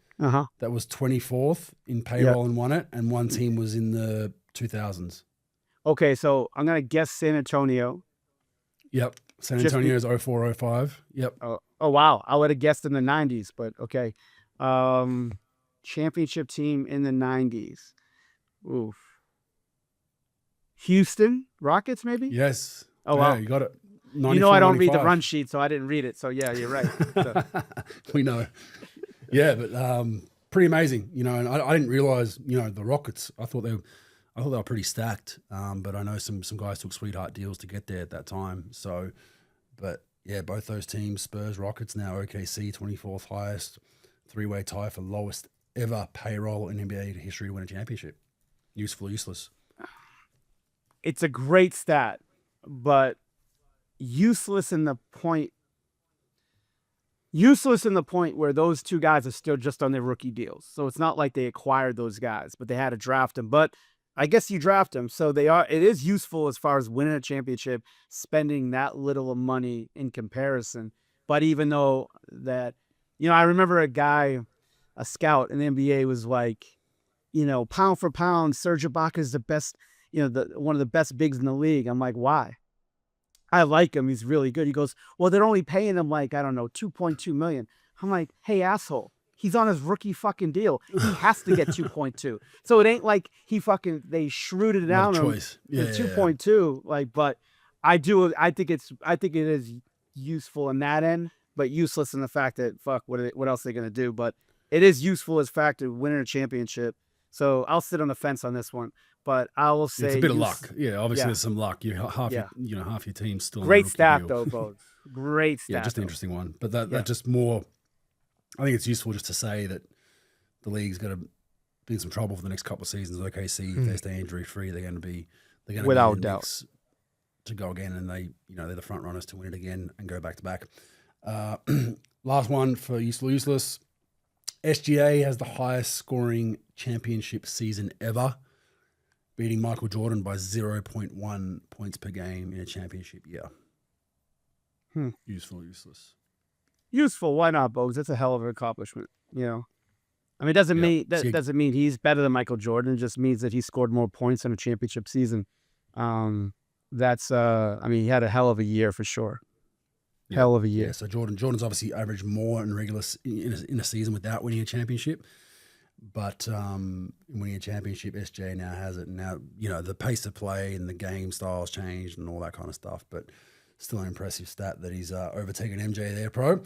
That was 24th in payroll and won it, and one team was in the 2000s. Okay, so I'm gonna guess San Antonio. Yep, San Antonio's 04-05. Yep. Oh wow, I would have guessed in the 90s, but okay. Championship team in the 90s. Oof. Houston Rockets, maybe? Yes. Oh, wow. Yeah, you got it. I don't read the 95. run sheet, so I didn't read it. So, yeah, you're right. So, We know. Yeah, but pretty amazing, and I didn't realize, the Rockets, I thought they were pretty stacked, but I know some guys took sweetheart deals to get there at that time. So, but yeah, both those teams, Spurs, Rockets, now OKC, 24th highest, 3-way tie for lowest ever payroll in NBA history to win a championship. Useful, useless. it's a great stat, but useless in the point where those two guys are still just on their rookie deals. So it's not like they acquired those guys, but they had to draft them. But I guess you draft them. So it is useful as far as winning a championship, spending that little of money in comparison. But even though that, I remember a scout in the NBA was like, pound for pound, Serge Ibaka is the best, one of the best bigs in the league. I'm like, why? I like him. He's really good. He goes, well, they're only paying him like, I don't know, $2.2 million. I'm like, hey, asshole. He's on his rookie fucking deal. He has to get 2.2. So it ain't like they shrewd it down on 2.2. Like, but I think it is useful in that end, but useless in the fact that what else are they gonna do? But it is useful as fact of winning a championship. So I'll sit on the fence on this one. But I will say it's a bit of luck. Yeah, obviously there's some luck. Half your team's still great on stat deal. though, Bogues. Great stat. Yeah, just an interesting one. But that just more. I think it's useful just to say that the league's got to be in some trouble for the next couple of seasons. OKC, if they stay injury free, they're going to be without doubt to go again, and they're the front runners to win it again and go back to back. Last one for useless. SGA has the highest scoring championship season ever, beating Michael Jordan by 0.1 points per game in a championship year. Useful, useless. Useful. Why not, Bogues? That's a hell of an accomplishment. I mean, it doesn't mean he's better than Michael Jordan. It just means that he scored more points in a championship season. He had a hell of a year for sure. Hell of a year. Yeah, so Jordan's obviously averaged more in in a season without winning a championship. But winning a championship, SJ now has it. And now, the pace of play and the game styles changed and all that kind of stuff. But still an impressive stat that he's overtaken MJ there, Pro.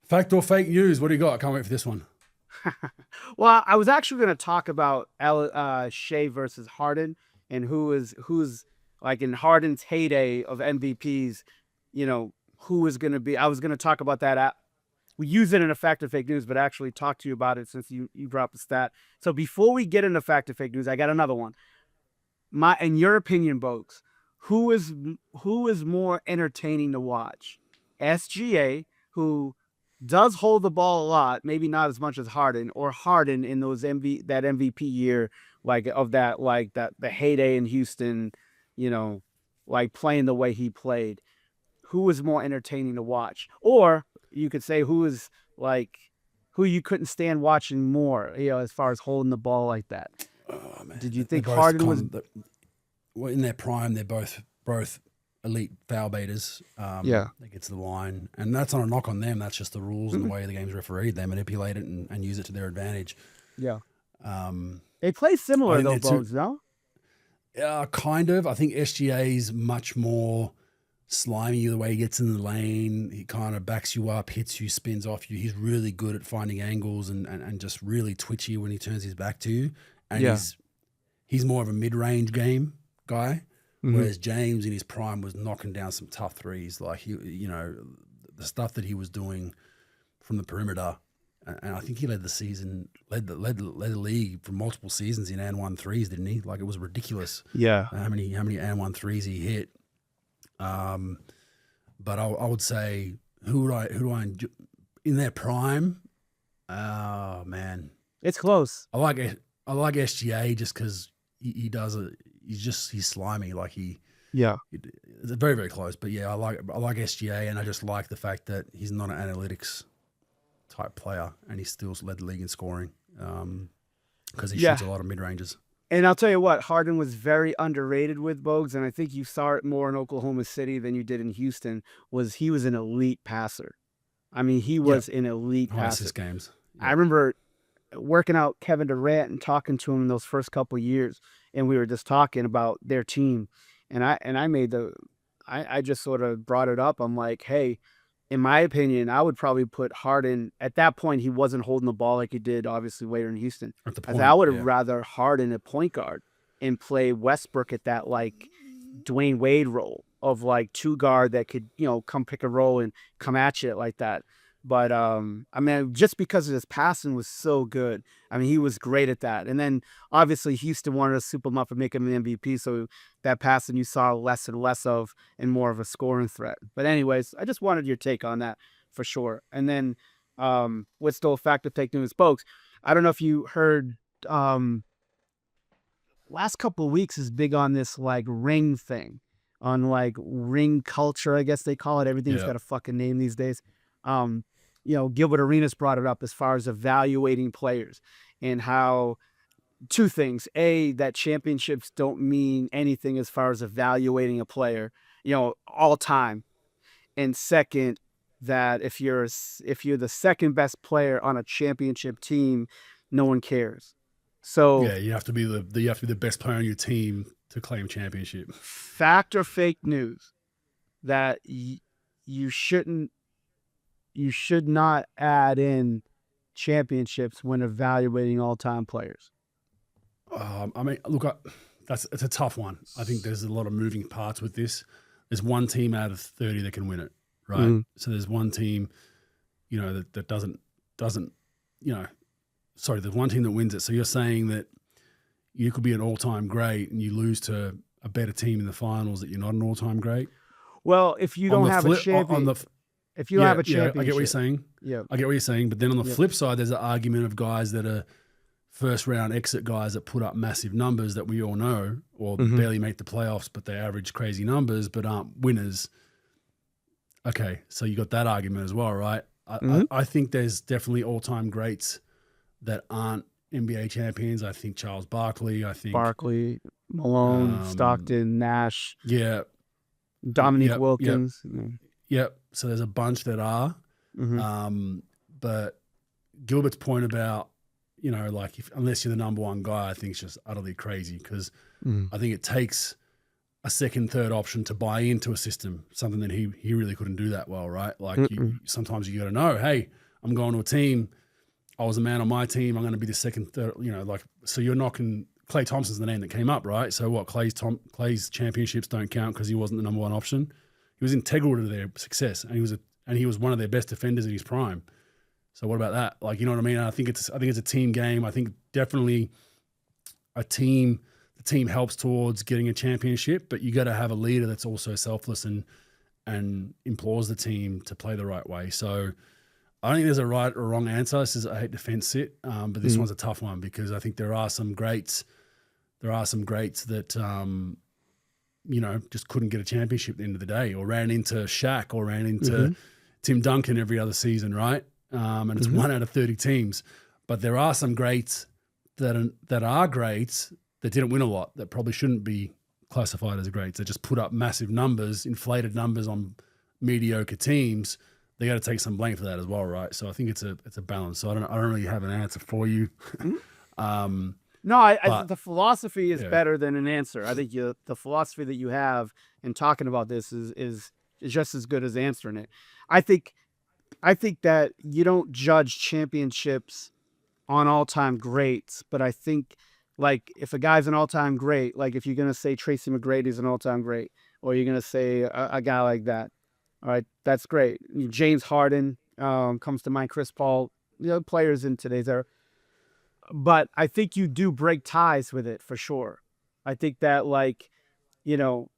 Fact or fake news? What do you got? I can't wait for this one. Well, I was actually going to talk about Shea versus Harden and who's like in Harden's heyday of MVPs, who is going to be. I was going to talk about that. We use it in a fact or fake news, but actually talk to you about it since you brought up the stat. So before we get into fact or fake news, I got another one. In your opinion, Bogues, who is more entertaining to watch? SGA, who does hold the ball a lot, maybe not as much as Harden, or Harden in those that MVP year, the heyday in Houston, like playing the way he played. Who is more entertaining to watch? Or you could say who you couldn't stand watching more, as far as holding the ball like that. Oh, man. Did you think Harden was in their prime? They're both elite foul baiters. They get to the line, and that's not a knock on them. That's just the rules and the way the game's refereed. They manipulate it and use it to their advantage. Yeah. They play similar though, Bogues, no? Kind of. I think SGA's much more slimy the way he gets in the lane. He kind of backs you up, hits you, spins off you. He's really good at finding angles and just really twitchy when he turns his back to you. And he's more of a mid-range game guy, Whereas James in his prime was knocking down some tough threes. Like, the stuff that he was doing from the perimeter. And I think he led the league for multiple seasons in and one threes, didn't he? Like, it was ridiculous. Yeah. How many and one threes he hit. But I would say, who do I enjoy in their prime? Oh man, It's close. I like SGA just because he's slimy. Like it's very, very close. But yeah, I like SGA, and I just like the fact that he's not an analytics type player, and he still led the league in scoring because he shoots a lot of mid ranges. And I'll tell you what, Harden was very underrated with Bogues, and I think you saw it more in Oklahoma City than you did in Houston. He was an elite passer. I mean, he was an elite passer. Assist games. Yep. I remember working out Kevin Durant and talking to him in those first couple of years, and we were just talking about their team, and I just sort of brought it up. I'm like, hey, in my opinion, I would probably put Harden at that point. He wasn't holding the ball like he did obviously later in Houston. I would have rather Harden at point guard and play Westbrook at that like Dwayne Wade role of like two guard that could come pick a roll and come at you like that. But I mean, just because his passing was so good, I mean, he was great at that. And then obviously Houston wanted to soup him up and make him an MVP, so that passing you saw less and less of, and more of a scoring threat. But anyways, I just wanted your take on that for sure. And then what's still a fact of fake news, folks? I don't know if you heard. Last couple of weeks is big on this like ring thing, on like ring culture, I guess they call it. Everything's got a fucking name these days. Gilbert Arenas brought it up as far as evaluating players and how two things. A, that championships don't mean anything as far as evaluating a player, all time. And second, that if you're the second best player on a championship team, no one cares. So yeah, you have to be the best player on your team to claim championship. Fact or fake news that you should not add in championships when evaluating all-time players? I mean, look, it's a tough one. I think there's a lot of moving parts with this. There's one team out of 30 that can win it, right? Mm-hmm. So there's one team, that doesn't, there's one team that wins it. So you're saying that you could be an all-time great and you lose to a better team in the finals, that you're not an all-time great? Well, if you don't have a champion. If you have a championship. I get what you're saying. Yeah. I get what you're saying. But then on the flip side, there's an argument of guys that are first round exit guys that put up massive numbers that we all know, or barely make the playoffs, but they average crazy numbers, but aren't winners. Okay. So you got that argument as well, right? I think there's definitely all-time greats that aren't NBA champions. I think Charles Barkley. Barkley, Malone, Stockton, Nash. Yeah. Dominique Wilkins. Yep. So there's a bunch that are. But Gilbert's point about, unless you're the number one guy, I think it's just utterly crazy, because I think it takes a second, third option to buy into a system, something that he really couldn't do that well, right? Like sometimes you got to know, hey, I'm going to a team. I was a man on my team. I'm going to be the second, third, so you're knocking. Klay Thompson's the name that came up, right? So what? Klay's championships don't count because he wasn't the number one option. He was integral to their success, and he was one of their best defenders in his prime. So what about that? Like, you know what I mean? I think it's a team game. I think definitely the team helps towards getting a championship, but you got to have a leader that's also selfless and implores the team to play the right way. So I don't think there's a right or wrong answer. I hate to fence it, but this one's a tough one, because I think there are some greats. There are some greats that just couldn't get a championship at the end of the day, or ran into Shaq, or ran into Tim Duncan every other season, right? And it's 1 out of 30 teams. But there are some greats that are greats that didn't win a lot, that probably shouldn't be classified as greats. They just put up massive numbers, inflated numbers on mediocre teams. They got to take some blame for that as well, right? So I think it's a balance. So I don't really have an answer for you. No, I the philosophy is better than an answer. I think the philosophy that you have in talking about this is just as good as answering it. I think that you don't judge championships on all-time greats, but I think Like if a guy's an all-time great, like if you're gonna say Tracy McGrady's an all-time great, or you're gonna say a guy like that, all right, that's great. James Harden comes to mind. Chris Paul, players in today's era. But I think you do break ties with it for sure. I think that like, you know,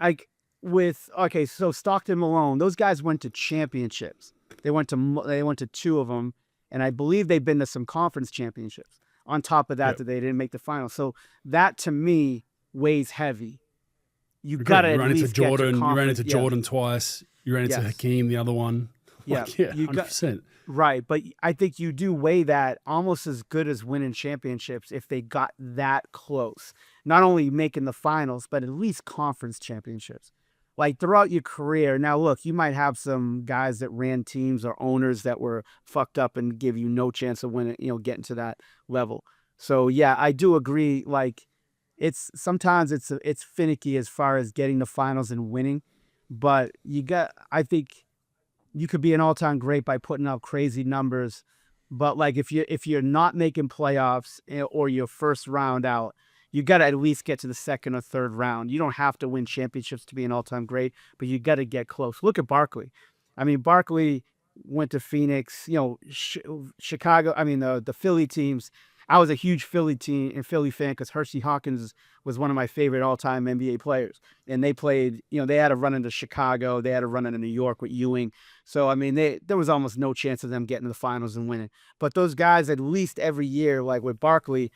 like with okay, so Stockton, Malone, those guys went to championships. They went to two of them, and I believe they've been to some conference championships. On top of that, Yep. that they didn't make the final. So that to me weighs heavy. You Agreed. gotta You at ran into least get to Jordan. You ran conference. into Yeah, Jordan twice. You ran into yes, Hakeem, the other one. yeah. Like, yeah, You got 100%. right, but I think you do weigh that almost as good as winning championships if they got that close. Not only making the finals, but at least conference championships. Like throughout your career. Now, look, you might have some guys that ran teams or owners that were fucked up and give you no chance of winning, getting to that level. So yeah, I do agree. Like it's sometimes it's finicky as far as getting the finals and winning, but I think you could be an all-time great by putting up crazy numbers, but like if you're not making playoffs or your first round out, you got to at least get to the second or third round. You don't have to win championships to be an all-time great, but you got to get close. Look at Barkley. I mean, Barkley went to Phoenix, Chicago. I mean, the Philly teams. I was a huge Philly team and Philly fan because Hershey Hawkins was one of my favorite all-time NBA players. And they played, they had a run into Chicago. They had a run into New York with Ewing. So, I mean, there was almost no chance of them getting to the finals and winning. But those guys, at least every year, like with Barkley,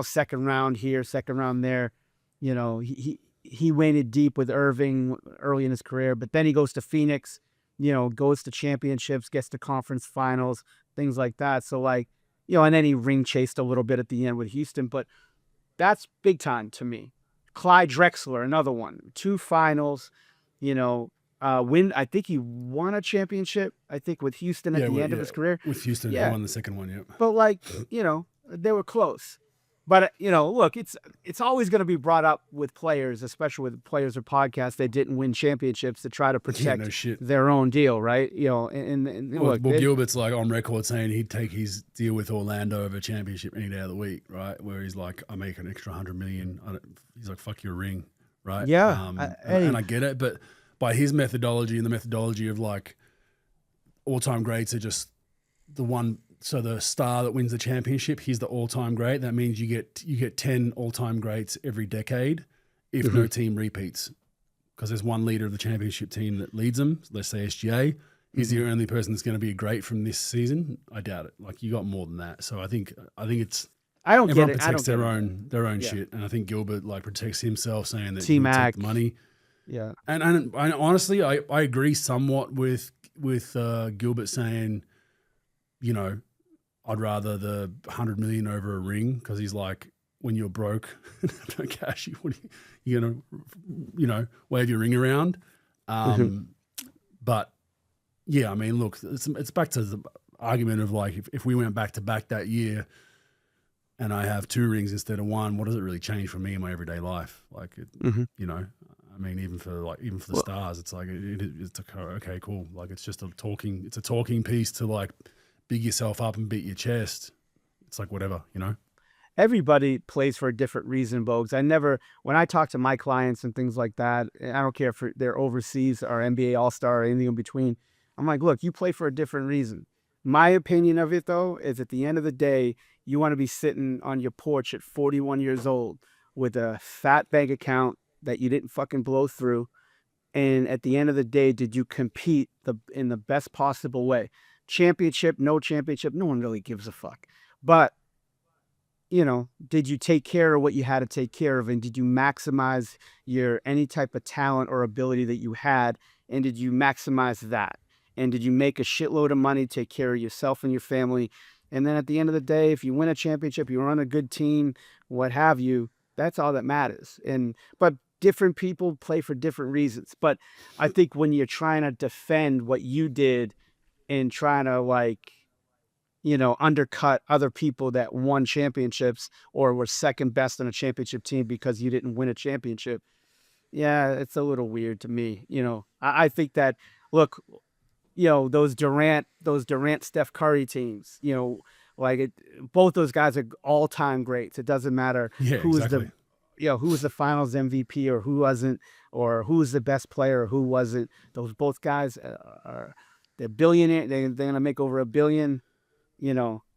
second round here, second round there, he waded deep with Irving early in his career. But then he goes to Phoenix, goes to championships, gets to conference finals, things like that. So, like, and then he ring chased a little bit at the end with Houston. But that's big time to me. Clyde Drexler, another one. 2 finals, I think he won a championship, I think, with Houston at the end of his career. With Houston, he Yeah. won the second one, yep. But like, they were close. But look, it's always going to be brought up with players, especially with players or podcasts that didn't win championships to try to protect no shit. their own deal, right? And Well, look, Gilbert's like on record saying he'd take his deal with Orlando over a championship any day of the week, right? Where he's like, I make an extra $100 million. He's like, fuck your ring, right? Yeah, and I get it, but by his methodology and the methodology of like all-time greats are just the one. So the star that wins the championship, he's the all-time great. That means you get 10 all-time greats every decade if no team repeats, because there's one leader of the championship team that leads them. Let's say SGA. He's the only person that's going to be great from this season. I doubt it. Like you got more than that. So I think it's I don't get everyone it. protects their own Yeah. shit, and I think Gilbert like protects himself, saying that Team he'll take act. the money. Yeah. And honestly, I agree somewhat with Gilbert saying, I'd rather the 100 million over a ring, because he's like, when you're broke, no cash, you're gonna, wave your ring around. But yeah, I mean, look, it's back to the argument of like, if we went back to back that year, and I have 2 rings instead of 1, what does it really change for me in my everyday life? Like, I mean, even for the stars, it's like it's okay, cool. Like it's just a talking piece to like big yourself up and beat your chest. It's like whatever, Everybody plays for a different reason, Bogues. When I talk to my clients and things like that, I don't care if they're overseas or NBA All-Star or anything in between. I'm like, look, you play for a different reason. My opinion of it, though, is at the end of the day, you want to be sitting on your porch at 41 years old with a fat bank account that you didn't fucking blow through. And at the end of the day, did you compete in the best possible way? Championship, no one really gives a fuck. But, did you take care of what you had to take care of? And did you maximize any type of talent or ability that you had? And did you maximize that? And did you make a shitload of money, take care of yourself and your family? And then at the end of the day, if you win a championship, you run a good team, what have you, that's all that matters. But different people play for different reasons. But I think when you're trying to defend what you did and trying to undercut other people that won championships or were second best on a championship team because you didn't win a championship. Yeah, it's a little weird to me. I think that, look, those Durant, Steph Curry teams, Both those guys are all-time greats. It doesn't matter Yeah, who's exactly. who was the Finals MVP or who wasn't, or who was the best player or who wasn't. Those both guys they're billionaire. They're gonna make over $1 billion.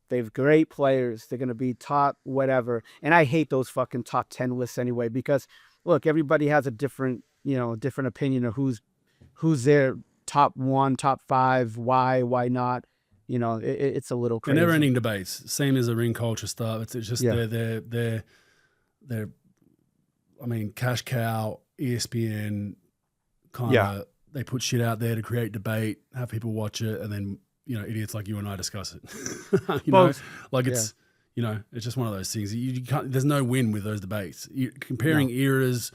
They're great players. They're gonna be top whatever. And I hate those fucking top 10 lists anyway because look, everybody has a different opinion of who's their top 1, top 5, why not. It's a little They're crazy. never-ending debates. Same as the ring culture stuff. It's just Yeah. they're I mean, cash cow, ESPN, kind of they put shit out there to create debate, have people watch it, and then idiots like you and I discuss it. It's it's just one of those things. You can't. There's no win with those debates. Comparing eras,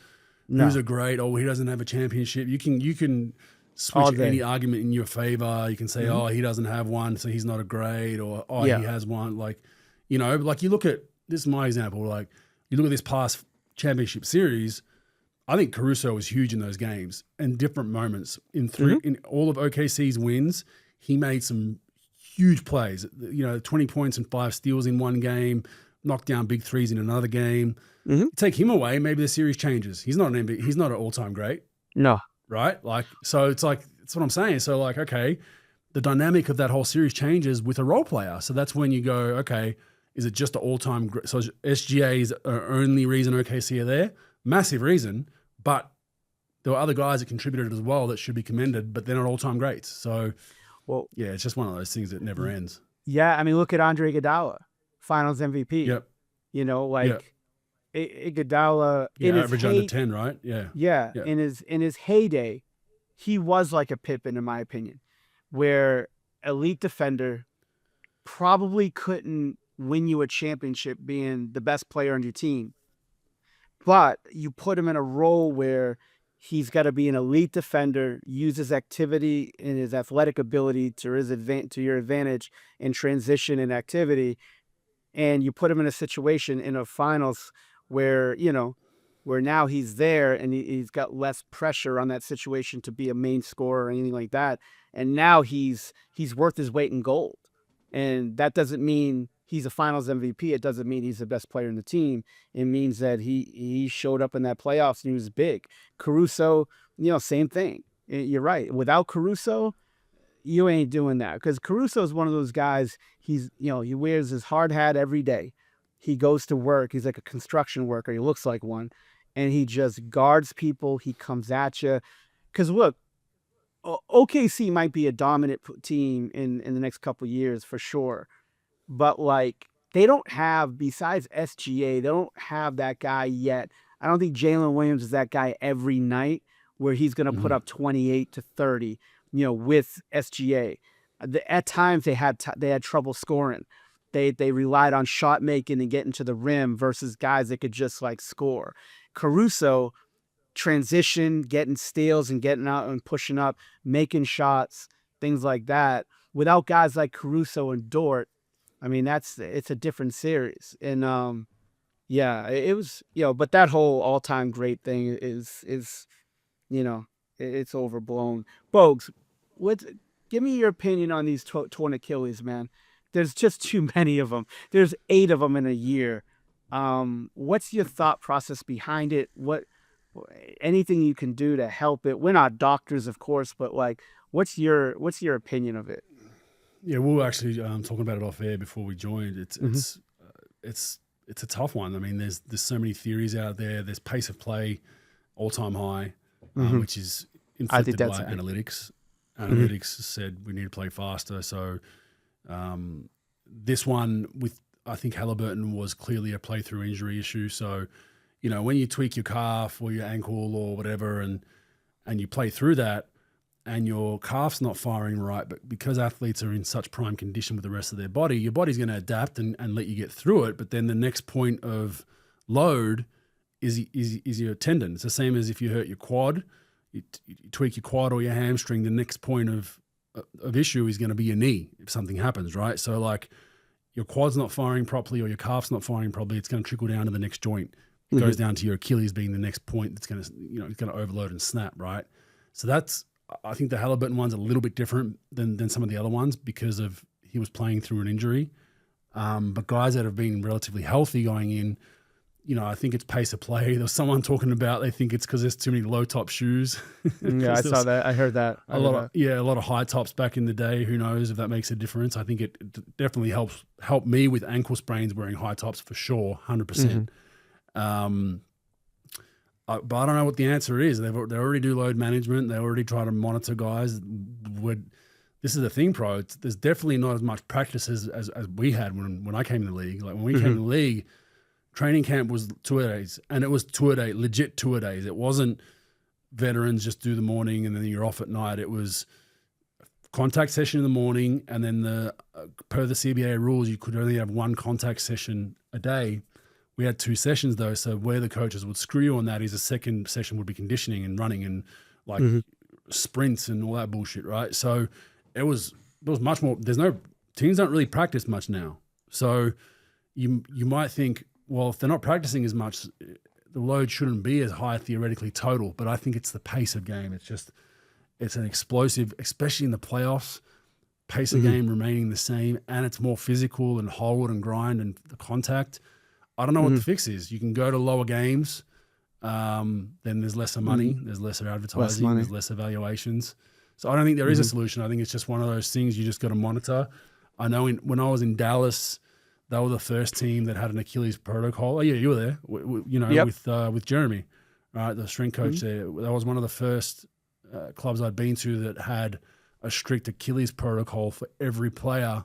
who's a great? Oh, he doesn't have a championship. You can switch any argument in your favor. You can say, oh, he doesn't have one, so he's not a great, or he has one. Like you look at this is my example. Like you look at this past championship series. I think Caruso was huge in those games and different moments in all of OKC's wins. He made some huge plays. 20 points and 5 steals in one game, knocked down big threes in another game. Take him away, maybe the series changes. He's not an MVP. He's not an all-time great. No. Right? So it's like, that's what I'm saying. So okay, the dynamic of that whole series changes with a role player. So that's when you go, okay, is it just an all-time great? So SGA is the only reason OKC are there? Massive reason, but there were other guys that contributed as well that should be commended, but they're not all-time greats. So, it's just one of those things that never ends. Yeah, I mean, look at Andre Iguodala, Finals MVP. Yep. Iguodala in his average under 10, right? Yeah. Yeah. In his heyday, he was like a Pippen, in my opinion, where elite defender probably couldn't win you a championship being the best player on your team. But you put him in a role where he's got to be an elite defender, use his activity and his athletic ability to your advantage in transition and activity. And you put him in a situation in a finals where, where now he's there and he's got less pressure on that situation to be a main scorer or anything like that. And now he's worth his weight in gold. And that doesn't mean he's a finals MVP. It doesn't mean he's the best player in the team. It means that he showed up in that playoffs and he was big. Caruso, same thing. You're right. Without Caruso, you ain't doing that. Because Caruso is one of those guys, he wears his hard hat every day. He goes to work. He's like a construction worker. He looks like one. And he just guards people. He comes at you. Because look, OKC might be a dominant team in the next couple of years for sure. But they don't have, besides SGA, they don't have that guy yet. I don't think Jalen Williams is that guy every night where he's going to put up 28 to 30, with SGA. At times they had trouble scoring. They relied on shot making and getting to the rim versus guys that could just score. Caruso, transition, getting steals and getting out and pushing up, making shots, things like that. Without guys like Caruso and Dort, I mean, it's a different series. And it was, but that whole all-time great thing is it's overblown. Bogues, give me your opinion on these torn Achilles, man. There's just too many of them. There's 8 of them in a year. What's your thought process behind it? Anything you can do to help it? We're not doctors, of course, but what's your opinion of it? Yeah, we were actually talking about it off air before we joined. It's a tough one. I mean, there's so many theories out there. There's pace of play, all-time high, which is inflicted by analytics. Analytics said we need to play faster. So this one I think Haliburton was clearly a play-through injury issue. So, when you tweak your calf or your ankle or whatever and you play through that and your calf's not firing right, but because athletes are in such prime condition with the rest of their body, your body's going to adapt and let you get through it. But then the next point of load is your tendon. It's the same as if you hurt your quad, you tweak your quad or your hamstring, the next point of issue is going to be your knee if something happens, right? So your quad's not firing properly or your calf's not firing properly, it's going to trickle down to the next joint. It goes down to your Achilles being the next point that's going to, it's going to overload and snap, right? So I think the Haliburton one's a little bit different than some of the other ones because he was playing through an injury. But guys that have been relatively healthy going in, I think it's pace of play. There was someone talking about they think it's because there's too many low top shoes. Yeah, I saw that. I heard that. A lot of high tops back in the day. Who knows if that makes a difference? I think it definitely helped me with ankle sprains wearing high tops for sure, 100%. But I don't know what the answer is. They already do load management. They already try to monitor guys. This is the thing, Pro. There's definitely not as much practice as we had when I came in the league. Like when we came in the league, training camp was tour days, and it was legit tour days. It wasn't veterans just do the morning and then you're off at night. It was contact session in the morning, and then per the CBA rules, you could only have one contact session a day. We had 2 sessions though, so where the coaches would screw you on that is the second session would be conditioning and running and like sprints and all that bullshit, right? So it was much more. Teams don't really practice much now, so you might think, well, if they're not practicing as much, the load shouldn't be as high theoretically total. But I think it's the pace of game. It's an explosive, especially in the playoffs. Pace of game remaining the same, and it's more physical and hold and grind and the contact. I don't know what the fix is. You can go to lower games, then there's lesser money, there's lesser advertising, there's less evaluations. So I don't think there is a solution. I think it's just one of those things you just got to monitor. I know when I was in Dallas, they were the first team that had an Achilles protocol. Oh yeah, you were there. With Jeremy, right, the strength coach there. That was one of the first clubs I'd been to that had a strict Achilles protocol for every player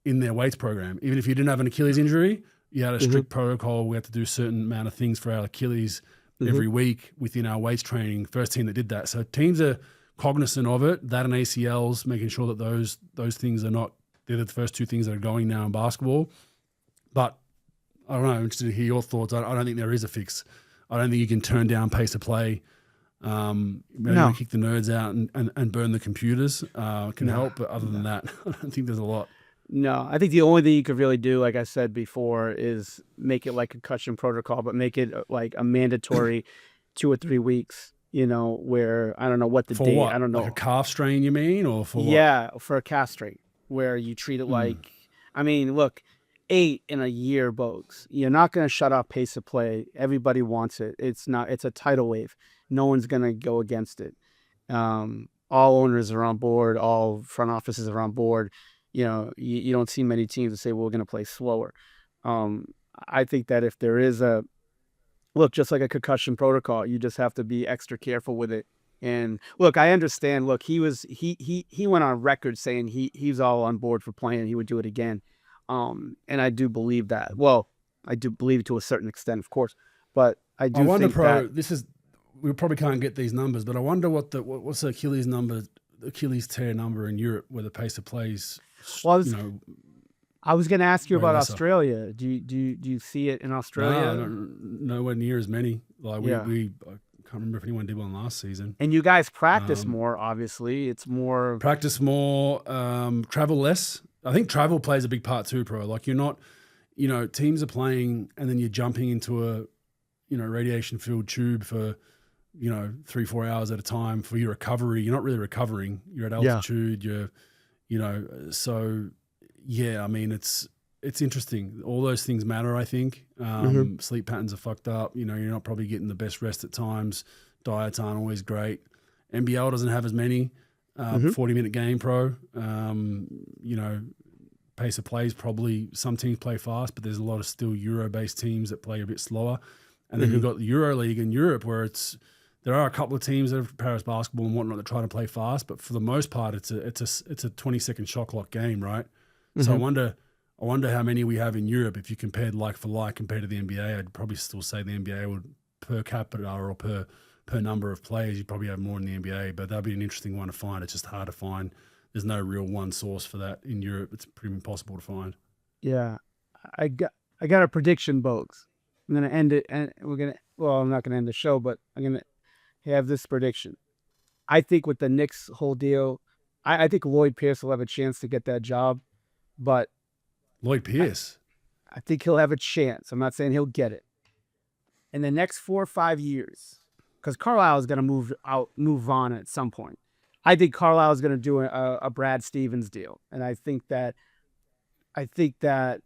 in their weights program. Even if you didn't have an Achilles injury, you had a strict protocol. We had to do a certain amount of things for our Achilles every week within our weights training. First team that did that. So teams are cognizant of it. That and ACLs, making sure that those things are not. They're the first 2 things that are going now in basketball. But I don't know. I'm interested to hear your thoughts. I don't think there is a fix. I don't think you can turn down pace of play. Maybe kick the nerds out and burn the computers can help. But other than that, I don't think there's a lot. No, I think the only thing you could really do, like I said before, is make it like a concussion protocol, but make it like a mandatory 2 or 3 weeks, where I don't know what the for date. What? I don't know. Like a calf strain, you mean? Or for what? Yeah, for a calf strain, where you treat it like, I mean, look, 8 in a year, Bogues. You're not going to shut off pace of play. Everybody wants it. It's a tidal wave. No one's going to go against it. All owners are on board. All front offices are on board. You don't see many teams that say, well, we're going to play slower. I think that if there is just like a concussion protocol, you just have to be extra careful with it. And look, I understand. Look, he went on record saying he's all on board for playing. He would do it again. And I do believe that. Well, I do believe to a certain extent, of course. But I do. I wonder, think Pro. that We probably can't get these numbers, but I wonder what's the Achilles tear number in Europe where the pace of plays. Well, I was going to ask you about lesser. Australia. Do you see it in Australia? No, nowhere near as many. Like I can't remember if anyone did one last season. And you guys practice more, obviously. It's more practice more, travel less. I think travel plays a big part too, Pro. Like you're not, teams are playing and then you're jumping into a, radiation filled tube for, 3-4 hours at a time for your recovery. You're not really recovering. You're at altitude. So yeah, I mean, it's interesting. All those things matter, I think. Sleep patterns are fucked up. You're not probably getting the best rest at times. Diets aren't always great. NBL doesn't have as many 40-minute game, Pro. Pace of play is probably, some teams play fast, but there's a lot of still Euro-based teams that play a bit slower. And then you've got the Euro League in Europe where there are a couple of teams that have Paris basketball and whatnot that try to play fast, but for the most part, it's a 20-second shot clock game, right? So I wonder how many we have in Europe. If you compared like for like compared to the NBA, I'd probably still say the NBA would per capita or per number of players, you'd probably have more in the NBA, but that'd be an interesting one to find. It's just hard to find. There's no real one source for that in Europe. It's pretty impossible to find. Yeah. I got a prediction, Bogues. I'm going to end it, and I'm not going to end the show, but I'm going to have this prediction. I think with the Knicks whole deal, I think Lloyd Pierce will have a chance to get that job, but Lloyd Pierce? I think he'll have a chance. I'm not saying he'll get it. In the next 4 or 5 years, because Carlisle is going to move on at some point. I think Carlisle is going to do a Brad Stevens deal, and I think that I think that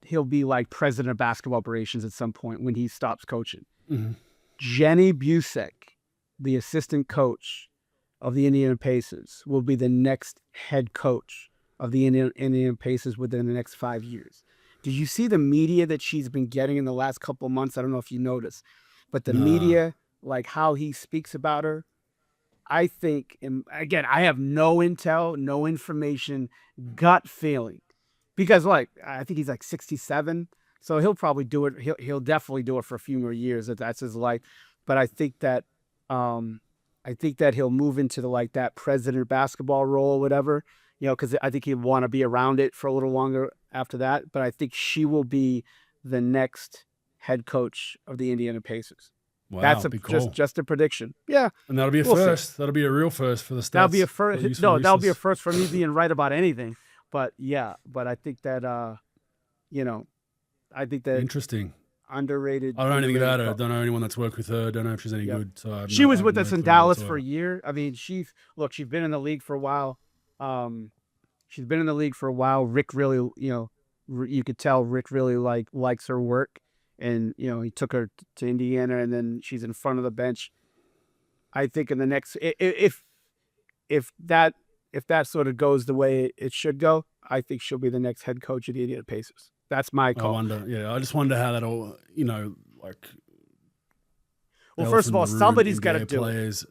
he'll be like president of basketball operations at some point when he stops coaching. Mm-hmm. Jenny Busek, the assistant coach of the Indiana Pacers, will be the next head coach of the Indiana Pacers within the next 5 years. Did you see the media that she's been getting in the last couple of months? I don't know if you noticed, but the media, like how he speaks about her, I think, and again, I have no intel, no information, gut feeling, because like I think he's like 67, so he'll probably do it. He'll definitely do it for a few more years. That's his life, but um, I think that he'll move into the like that president basketball role, or whatever, because I think he'd want to be around it for a little longer after that. But I think she will be the next head coach of the Indiana Pacers. Wow, That's cool. just a prediction. Yeah. And that'll be a first. See. That'll be a real first for the stats. That'll be a first. No, that'll be a first for me being right about anything. But yeah, but I think that I think that interesting. Underrated. I don't know anything about her. I don't know anyone that's worked with her. Don't know if she's any good. So she was with us in Dallas for a year. I mean, she's been in the league for a while. She's been in the league for a while. Rick really, you could tell Rick really likes her work. And, he took her to Indiana, and then she's in front of the bench. I think in the next, if that sort of goes the way it should go, I think she'll be the next head coach of the Indiana Pacers. That's my call. I just wonder how that all, like. Well, first of all, somebody's got to do it.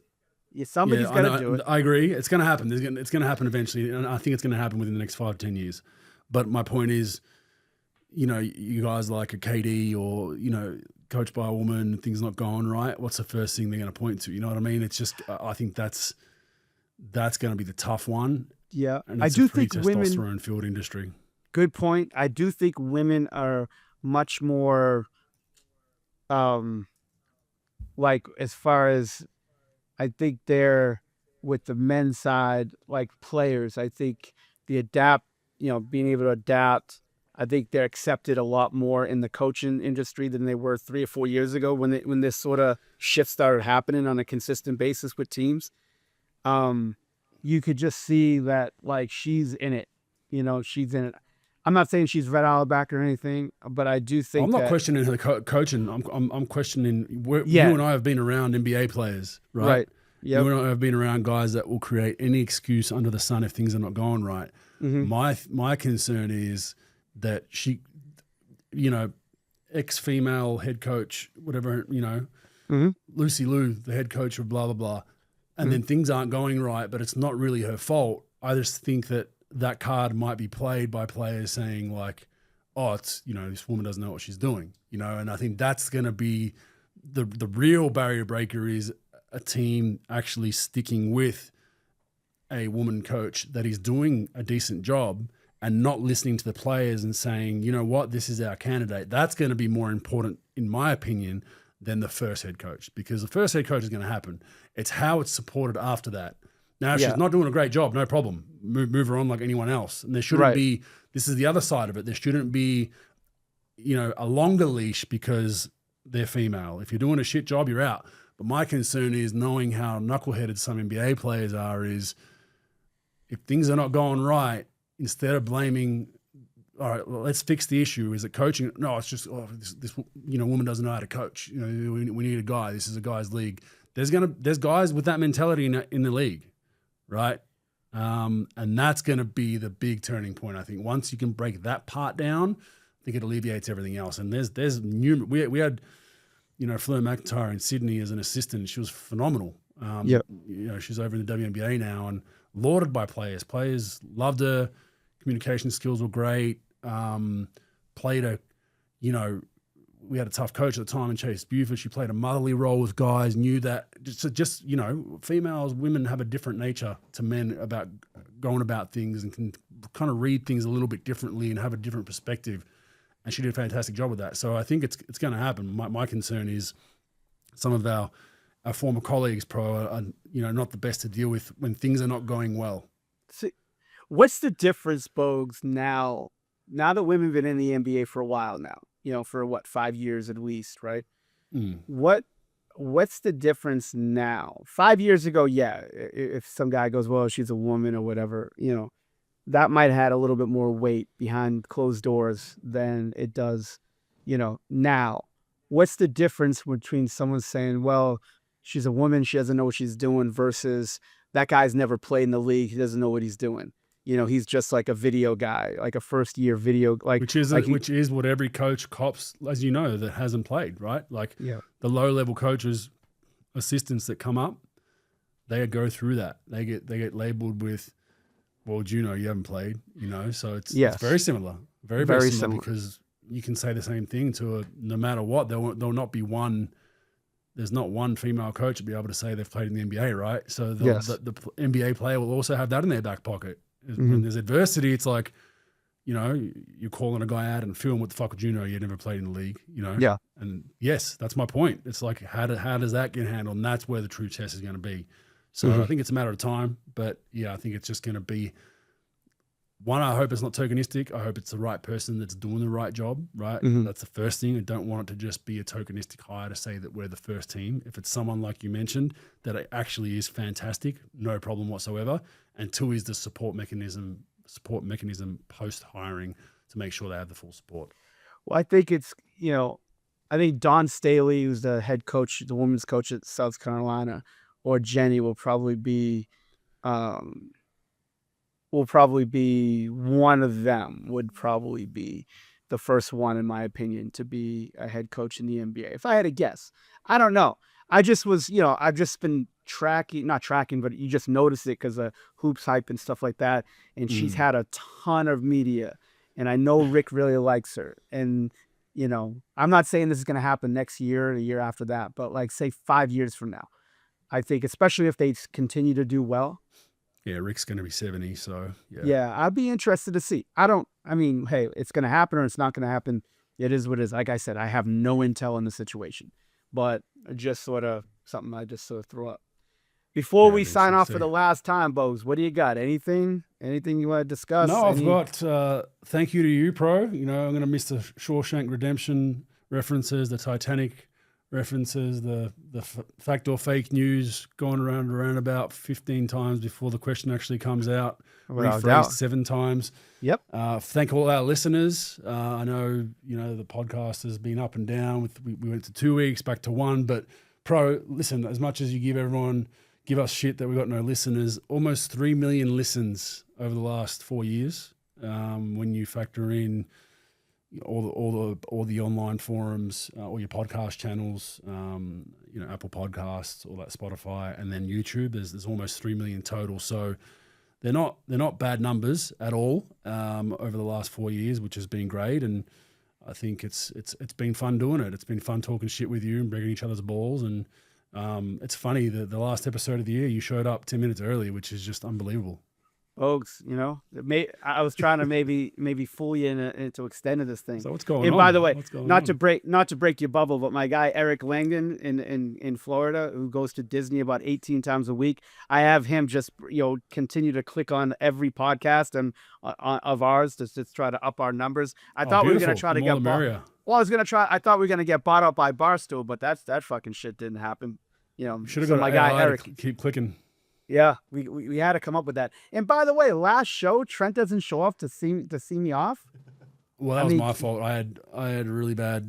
Yeah, somebody's got to do it. I agree. It's going to happen. It's going to happen eventually, and I think it's going to happen within the next 5 to 10 years. But my point is, you guys like a KD or, coached by a woman, things not going right. What's the first thing they're going to point to? You know what I mean? It's just, I think that's going to be the tough one. Yeah. And I do think testosterone filled industry. Good point. I do think women are much more, like as far as, I think they're with the men's side, like players. I think being able to adapt. I think they're accepted a lot more in the coaching industry than they were 3 or 4 years ago when this sort of shift started happening on a consistent basis with teams. You could just see that like she's in it. She's in it. I'm not saying she's Red Auerbach or anything, but I do think I'm not questioning her coaching. I'm questioning. You and I have been around NBA players, right? Right. Yep. You and I have been around guys that will create any excuse under the sun if things are not going right. Mm-hmm. My concern is that she, ex-female head coach, whatever, mm-hmm. Lucy Liu, the head coach of blah, blah, blah, and then things aren't going right, but it's not really her fault. I just think that card might be played by players saying like, oh, it's, this woman doesn't know what she's doing, and I think that's going to be the real barrier breaker is a team actually sticking with a woman coach that is doing a decent job and not listening to the players and saying, you know what, this is our candidate. That's going to be more important, in my opinion, than the first head coach, because the first head coach is going to happen. It's how it's supported after that. Now, if she's not doing a great job, no problem. Move her on like anyone else. And there shouldn't be, this is the other side of it, there shouldn't be, a longer leash because they're female. If you're doing a shit job, you're out. But my concern is knowing how knuckleheaded some NBA players are is if things are not going right, instead of blaming, all right, well, let's fix the issue. Is it coaching? No, it's just this woman doesn't know how to coach. We need a guy. This is a guy's league. There's guys with that mentality in the league, right? And that's gonna be the big turning point. I think once you can break that part down, I think it alleviates everything else. And there's we had Fleur McIntyre in Sydney as an assistant. She was phenomenal. She's over in the WNBA now and lauded by players. Players loved her. Communication skills were great. We had a tough coach at the time in Chase Buford. She played a motherly role with guys, knew that women have a different nature to men about going about things and can kind of read things a little bit differently and have a different perspective. And she did a fantastic job with that. So I think it's going to happen. My concern is some of our former colleagues, are not the best to deal with when things are not going well. See, what's the difference, Bogues, now that women have been in the NBA for a while now, for 5 years at least, right? What's the difference now? 5 years ago, if some guy goes, well, she's a woman or whatever, that might have had a little bit more weight behind closed doors than it does, now. What's the difference between someone saying, well, she's a woman, she doesn't know what she's doing, versus that guy's never played in the league, he doesn't know what he's doing. He's just like a video guy, like a first year video, which is what every coach cops, as you know, that hasn't played, right? Like the low level coaches, assistants that come up, they go through that. They get labeled with, well, you haven't played, so it's very similar, very similar, because you can say the same thing to no matter what. There'll not be one. There's not one female coach to be able to say they've played in the NBA, right? So the NBA player will also have that in their back pocket. When there's adversity, it's like, you're calling a guy out and film, what the fuck would you know? You never played in the league, Yeah. And yes, that's my point. It's like, how does that get handled? And that's where the true test is going to be. So I think it's a matter of time. But yeah, I think it's just going to be, one, I hope it's not tokenistic. I hope it's the right person that's doing the right job, right? That's the first thing. I don't want it to just be a tokenistic hire to say that we're the first team. If it's someone like you mentioned that actually is fantastic, no problem whatsoever. And two is the support mechanism post hiring to make sure they have the full support. Well, I think it's, I think Dawn Staley, who's the head coach, the women's coach at South Carolina, or Jenny will probably be one of them, would probably be the first one, in my opinion, to be a head coach in the NBA. If I had to guess, I don't know. I just was, I've just been not tracking, but you just notice it because of hoops hype and stuff like that. And she's had a ton of media, and I know Rick really likes her. And, I'm not saying this is going to happen next year or the year after that, but like say 5 years from now, I think, especially if they continue to do well. Yeah, Rick's going to be 70, so yeah. Yeah, I'd be interested to see. Hey, it's going to happen or it's not going to happen. It is what it is. Like I said, I have no intel in the situation, but just sort of something I just sort of threw up. Before we sign off for the last time, Bogues, what do you got? Anything you want to discuss? No, I've got thank you to you, Pro. I'm going to miss the Shawshank Redemption references, the Titanic references, the fact or fake news going around about 15 times before the question actually comes out. Rephrased 7 times. Yep. Thank all our listeners. I know, the podcast has been up and down. We went to 2 weeks, back to 1. But Pro, listen, as much as you give us shit that we got no listeners, almost 3 million listens over the last 4 years. When you factor in all the online forums, all your podcast channels, Apple Podcasts, all that, Spotify, and then YouTube. There's almost 3 million total. So they're not bad numbers at all over the last 4 years, which has been great. And I think it's been fun doing it. It's been fun talking shit with you and breaking each other's balls. And it's funny that the last episode of the year you showed up 10 minutes early, which is just unbelievable. Bogues, I was trying to maybe fool you into extending this thing. So what's going on? And by the way, not to break your bubble, but my guy Eric Langdon in Florida, who goes to Disney about 18 times a week, I have him just continue to click on every podcast and of ours to just try to up our numbers. I thought we were gonna try to get bought. Well, I thought we were gonna get bought up by Barstool, but that fucking shit didn't happen. Should have got my guy Eric. Keep clicking. Yeah, we had to come up with that. And by the way, last show, Trent doesn't show up to see me off. Well, that was my fault. I had a really bad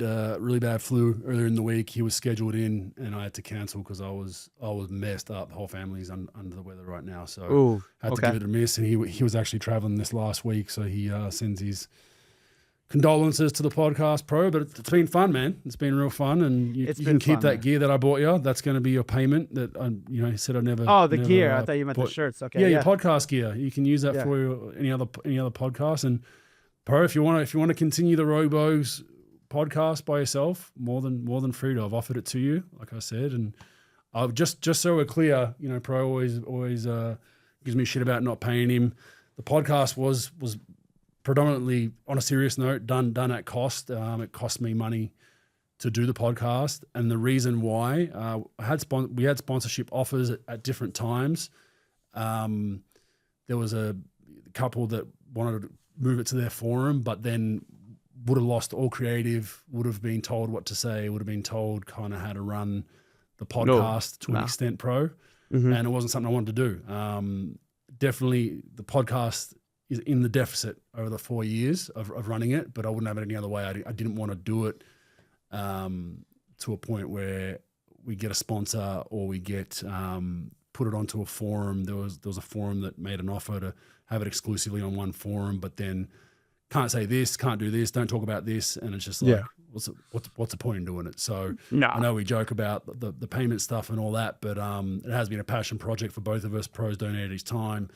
flu earlier in the week. He was scheduled in, and I had to cancel because I was messed up. The whole family's under the weather right now, so had to give it a miss. And he was actually traveling this last week, so he sends his condolences to the podcast, Pro. But it's been fun, man. It's been real fun, and you can keep that gear that I bought you. That's going to be your payment. That he said I never. Oh, the gear. I thought you meant the shirts. Okay. Yeah, your podcast gear. You can use that for any other podcast. And Pro, if you want to continue the Rogue Bogues podcast by yourself, more than free to. I've offered it to you, like I said, and I've just so we're clear. Pro always gives me shit about not paying him. The podcast was predominantly, on a serious note, done at cost. It cost me money to do the podcast, and the reason why we had sponsorship offers at different times. There was a couple that wanted to move it to their forum, but then would have lost all creative, would have been told what to say, would have been told kind of how to run the podcast to an extent, Pro, and it wasn't something I wanted to do. Definitely the podcast is in the deficit over the 4 years of running it, but I wouldn't have it any other way. I didn't want to do it to a point where we get a sponsor or we get put it onto a forum. There was a forum that made an offer to have it exclusively on one forum, but then can't say this, can't do this, don't talk about this, and it's just like, what's the point in doing it? So I know we joke about the payment stuff and all that, but it has been a passion project for both of us. Pro's donated his time.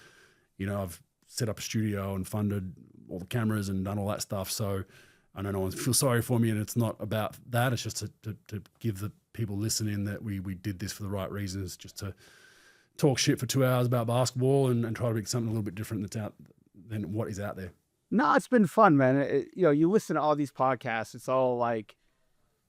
You know, I've set up a studio and funded all the cameras and done all that stuff. So I know no one feels sorry for me, and it's not about that. It's just to give the people listening that we did this for the right reasons, just to talk shit for 2 hours about basketball and try to make something a little bit different that's out than what is out there. No, it's been fun, man. You listen to all these podcasts. It's all like,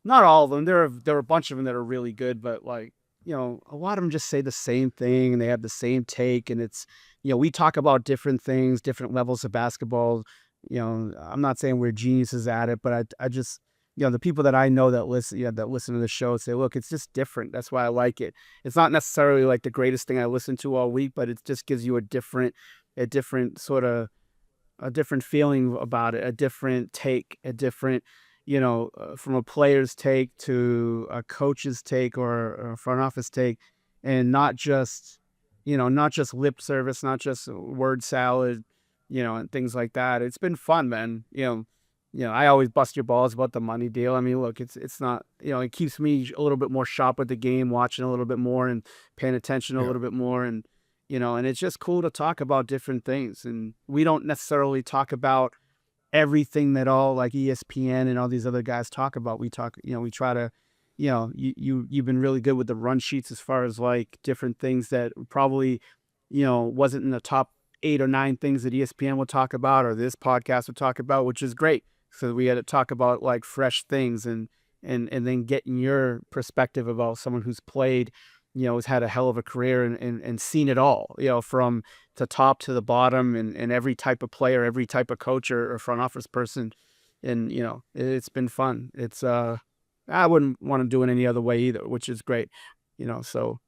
not all of them. There are a bunch of them that are really good, but like, a lot of them just say the same thing and they have the same take. And it's, we talk about different things, different levels of basketball. I'm not saying we're geniuses at it, but I just, the people that I know that listen to the show say, look, it's just different. That's why I like it. It's not necessarily like the greatest thing I listen to all week, but it just gives you a different feeling about it, a different take, a different, from a player's take to a coach's take or a front office take, and not just lip service, not just word salad, and things like that. It's been fun, man. I always bust your balls about the money deal. I mean, look, it's not, it keeps me a little bit more sharp with the game, watching a little bit more and paying attention a little bit more. And, and it's just cool to talk about different things. And we don't necessarily talk about everything that all like ESPN and all these other guys talk about. We talk, we try to, you've been really good with the run sheets as far as like different things that probably, wasn't in the top 8 or 9 things that ESPN will talk about or this podcast will talk about, which is great. So we had to talk about like fresh things and then getting your perspective about someone who's played, has had a hell of a career and seen it all, from the top to the bottom and every type of player, every type of coach or front office person. And, it's been fun. It's, I wouldn't want to do it any other way either, which is great, so,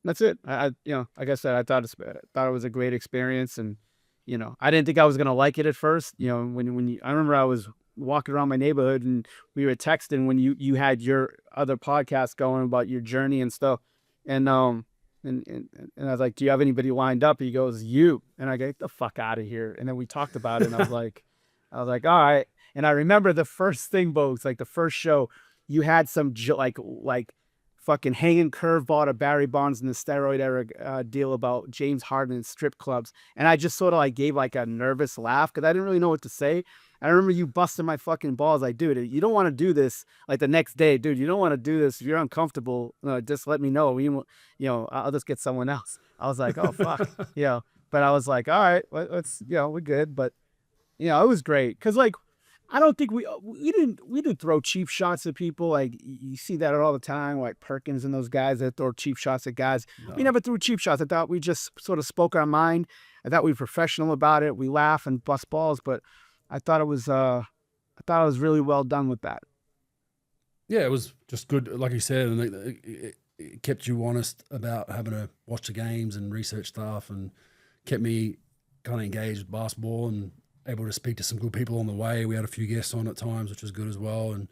that's it. Like I said, I thought it was a great experience, and, I didn't think I was going to like it at first. I remember I was walking around my neighborhood and we were texting when you had your other podcast going about your journey and stuff. And I was like, do you have anybody lined up? He goes, you. And I go, get the fuck out of here. And then we talked about it, and I was like, all right. And I remember the first thing, Bogues, like the first show, you had some like fucking hanging curveball to Barry Bonds in the steroid era deal about James Harden and strip clubs. And I just sort of like gave like a nervous laugh because I didn't really know what to say. I remember you busting my fucking balls. Like, dude, you don't want to do this like the next day, dude. You don't want to do this. If you're uncomfortable, just let me know. I'll just get someone else. I was like, oh, fuck. But I was like, all right, let's, we're good. But, it was great. Cause like, I don't think we didn't throw cheap shots at people. Like you see that all the time, like Perkins and those guys that throw cheap shots at guys. No. We never threw cheap shots. I thought we just sort of spoke our mind. I thought we were professional about it. We laugh and bust balls, but I thought it was really well done with that. Yeah, it was just good, like you said, and it kept you honest about having to watch the games and research stuff, and kept me kind of engaged with basketball and able to speak to some good people on the way. We had a few guests on at times, which was good as well. And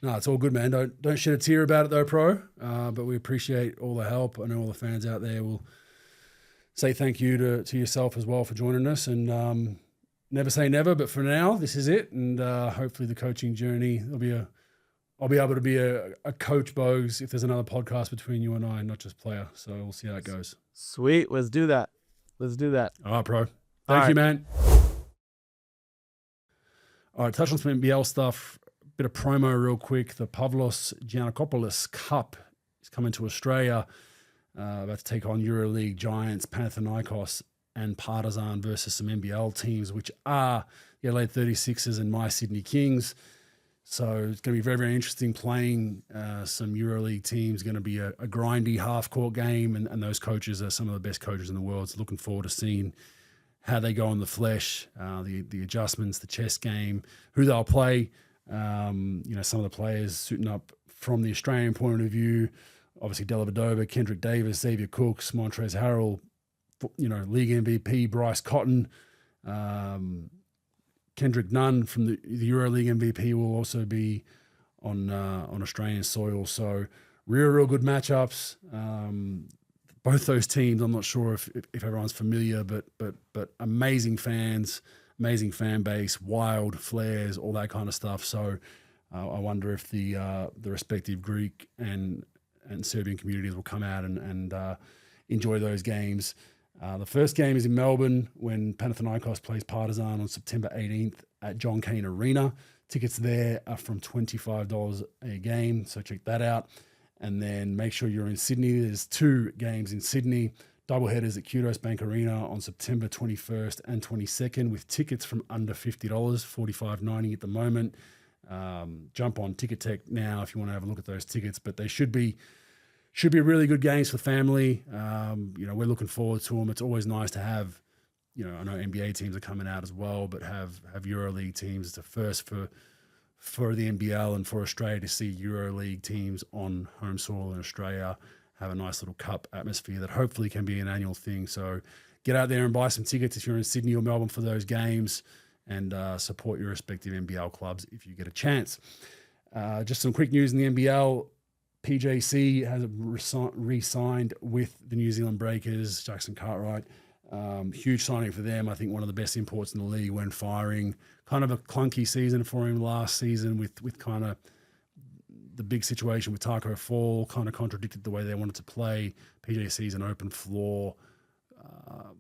no, it's all good, man. Don't shed a tear about it though, Pro. But we appreciate all the help. I know all the fans out there will say thank you to yourself as well for joining us. And never say never, but for now, this is it. And hopefully the coaching journey, I'll be able to be a coach, Bogues, if there's another podcast between you and I, not just player. So we'll see how it goes. Sweet. Let's do that. All right, Pro. Thank you, man. All right, touch on some NBL stuff. Bit of promo real quick. The Pavlos Giannakopoulos Cup is coming to Australia. About to take on EuroLeague giants Panathinaikos and Partizan versus some NBL teams, which are the LA 36ers and my Sydney Kings. So it's going to be very, very interesting playing some EuroLeague teams. Going to be a grindy half-court game, and those coaches are some of the best coaches in the world. So looking forward to seeing how they go in the flesh, the adjustments, the chess game, who they'll play. Some of the players suiting up from the Australian point of view. Obviously, Dellavedova, Kendrick Davis, Xavier Cooks, Montrezl Harrell, league MVP Bryce Cotton, Kendrick Nunn from the EuroLeague MVP will also be on Australian soil. So real good matchups. Both those teams, I'm not sure if everyone's familiar, but amazing fans, amazing fan base, wild flares, all that kind of stuff. So I wonder if the respective Greek and Serbian communities will come out and enjoy those games. The first game is in Melbourne when Panathinaikos plays Partizan on September 18th at John Cain Arena. Tickets there are from $25 a game, so check that out. And then make sure you're in Sydney. There's 2 games in Sydney, doubleheaders at Kudos Bank Arena on September 21st and 22nd with tickets from under $50, $45.90 at the moment. Jump on Ticket Tech now if you want to have a look at those tickets, but they should be really good games for family. We're looking forward to them. It's always nice to have, I know NBA teams are coming out as well, but have EuroLeague teams. It's a first for the NBL and for Australia to see EuroLeague teams on home soil in Australia have a nice little cup atmosphere that hopefully can be an annual thing. So get out there and buy some tickets if you're in Sydney or Melbourne for those games, and support your respective NBL clubs if you get a chance. Just some quick news in the NBL. PJC has re-signed with the New Zealand Breakers, Jackson Cartwright. Huge signing for them. I think one of the best imports in the league when firing. Kind of a clunky season for him last season with kind of the big situation with Taco Fall, kind of contradicted the way they wanted to play. PJC's an open floor,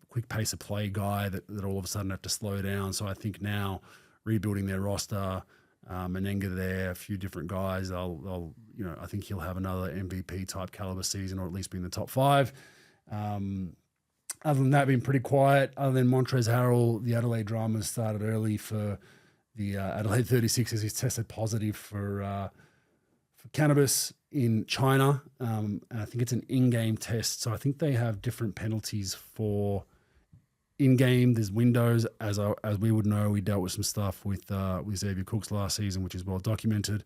quick pace of play guy that all of a sudden have to slow down. So I think now rebuilding their roster, Menenga there, a few different guys, they'll I think he'll have another MVP type caliber season, or at least be in the top 5. Other than that, been pretty quiet. Other than Montrezl Harrell, the Adelaide Dramas started early for the Adelaide 36ers. He's tested positive for cannabis in China, and I think it's an in-game test. So I think they have different penalties for in-game. There's windows, as we would know. We dealt with some stuff with Xavier Cooks last season, which is well documented.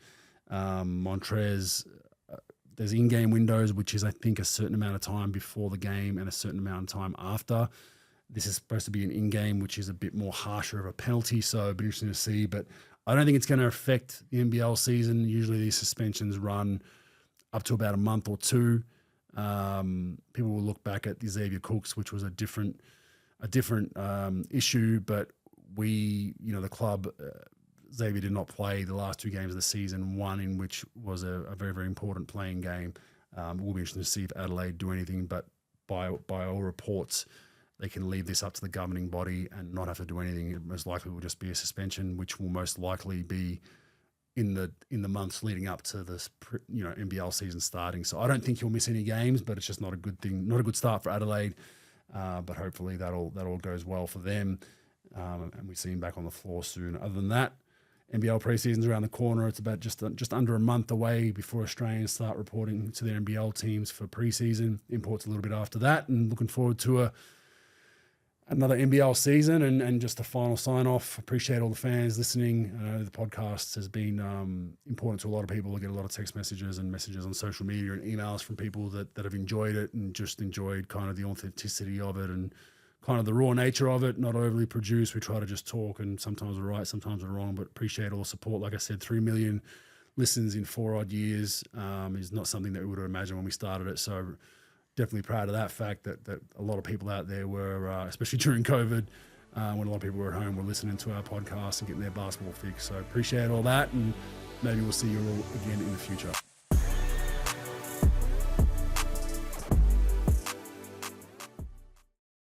Montrez, there's in-game windows, which is I think a certain amount of time before the game and a certain amount of time after. This is supposed to be an in-game, which is a bit more harsher of a penalty, so it'll be interesting to see. But I don't think it's going to affect the NBL season. Usually these suspensions run up to about a month or 2. People will look back at the Xavier Cooks, which was a different issue, but the club, Xavier did not play the last 2 games of the season, one in which was a very, very important playing game. It will be interesting to see if Adelaide do anything, but by all reports, they can leave this up to the governing body and not have to do anything. It most likely will just be a suspension, which will most likely be in the months leading up to this, NBL season starting. So I don't think he'll miss any games, but it's just not a good thing, not a good start for Adelaide. But hopefully that all goes well for them, and we see him back on the floor soon. Other than that, NBL preseason's around the corner. It's about just under a month away before Australians start reporting to their NBL teams for preseason. Imports a little bit after that, and looking forward to another NBL season and just a final sign off. Appreciate all the fans listening. I know the podcast has been important to a lot of people. I get a lot of text messages and messages on social media and emails from people that have enjoyed it and just enjoyed kind of the authenticity of it and kind of the raw nature of it, not overly produced. We try to just talk, and sometimes we're right, sometimes we're wrong, but appreciate all the support. Like I said, 3 million listens in 4 odd years is not something that we would have imagined when we started it. So definitely proud of that fact that a lot of people out there were, especially during COVID, when a lot of people were at home, were listening to our podcast and getting their basketball fix. So appreciate all that, and maybe we'll see you all again in the future.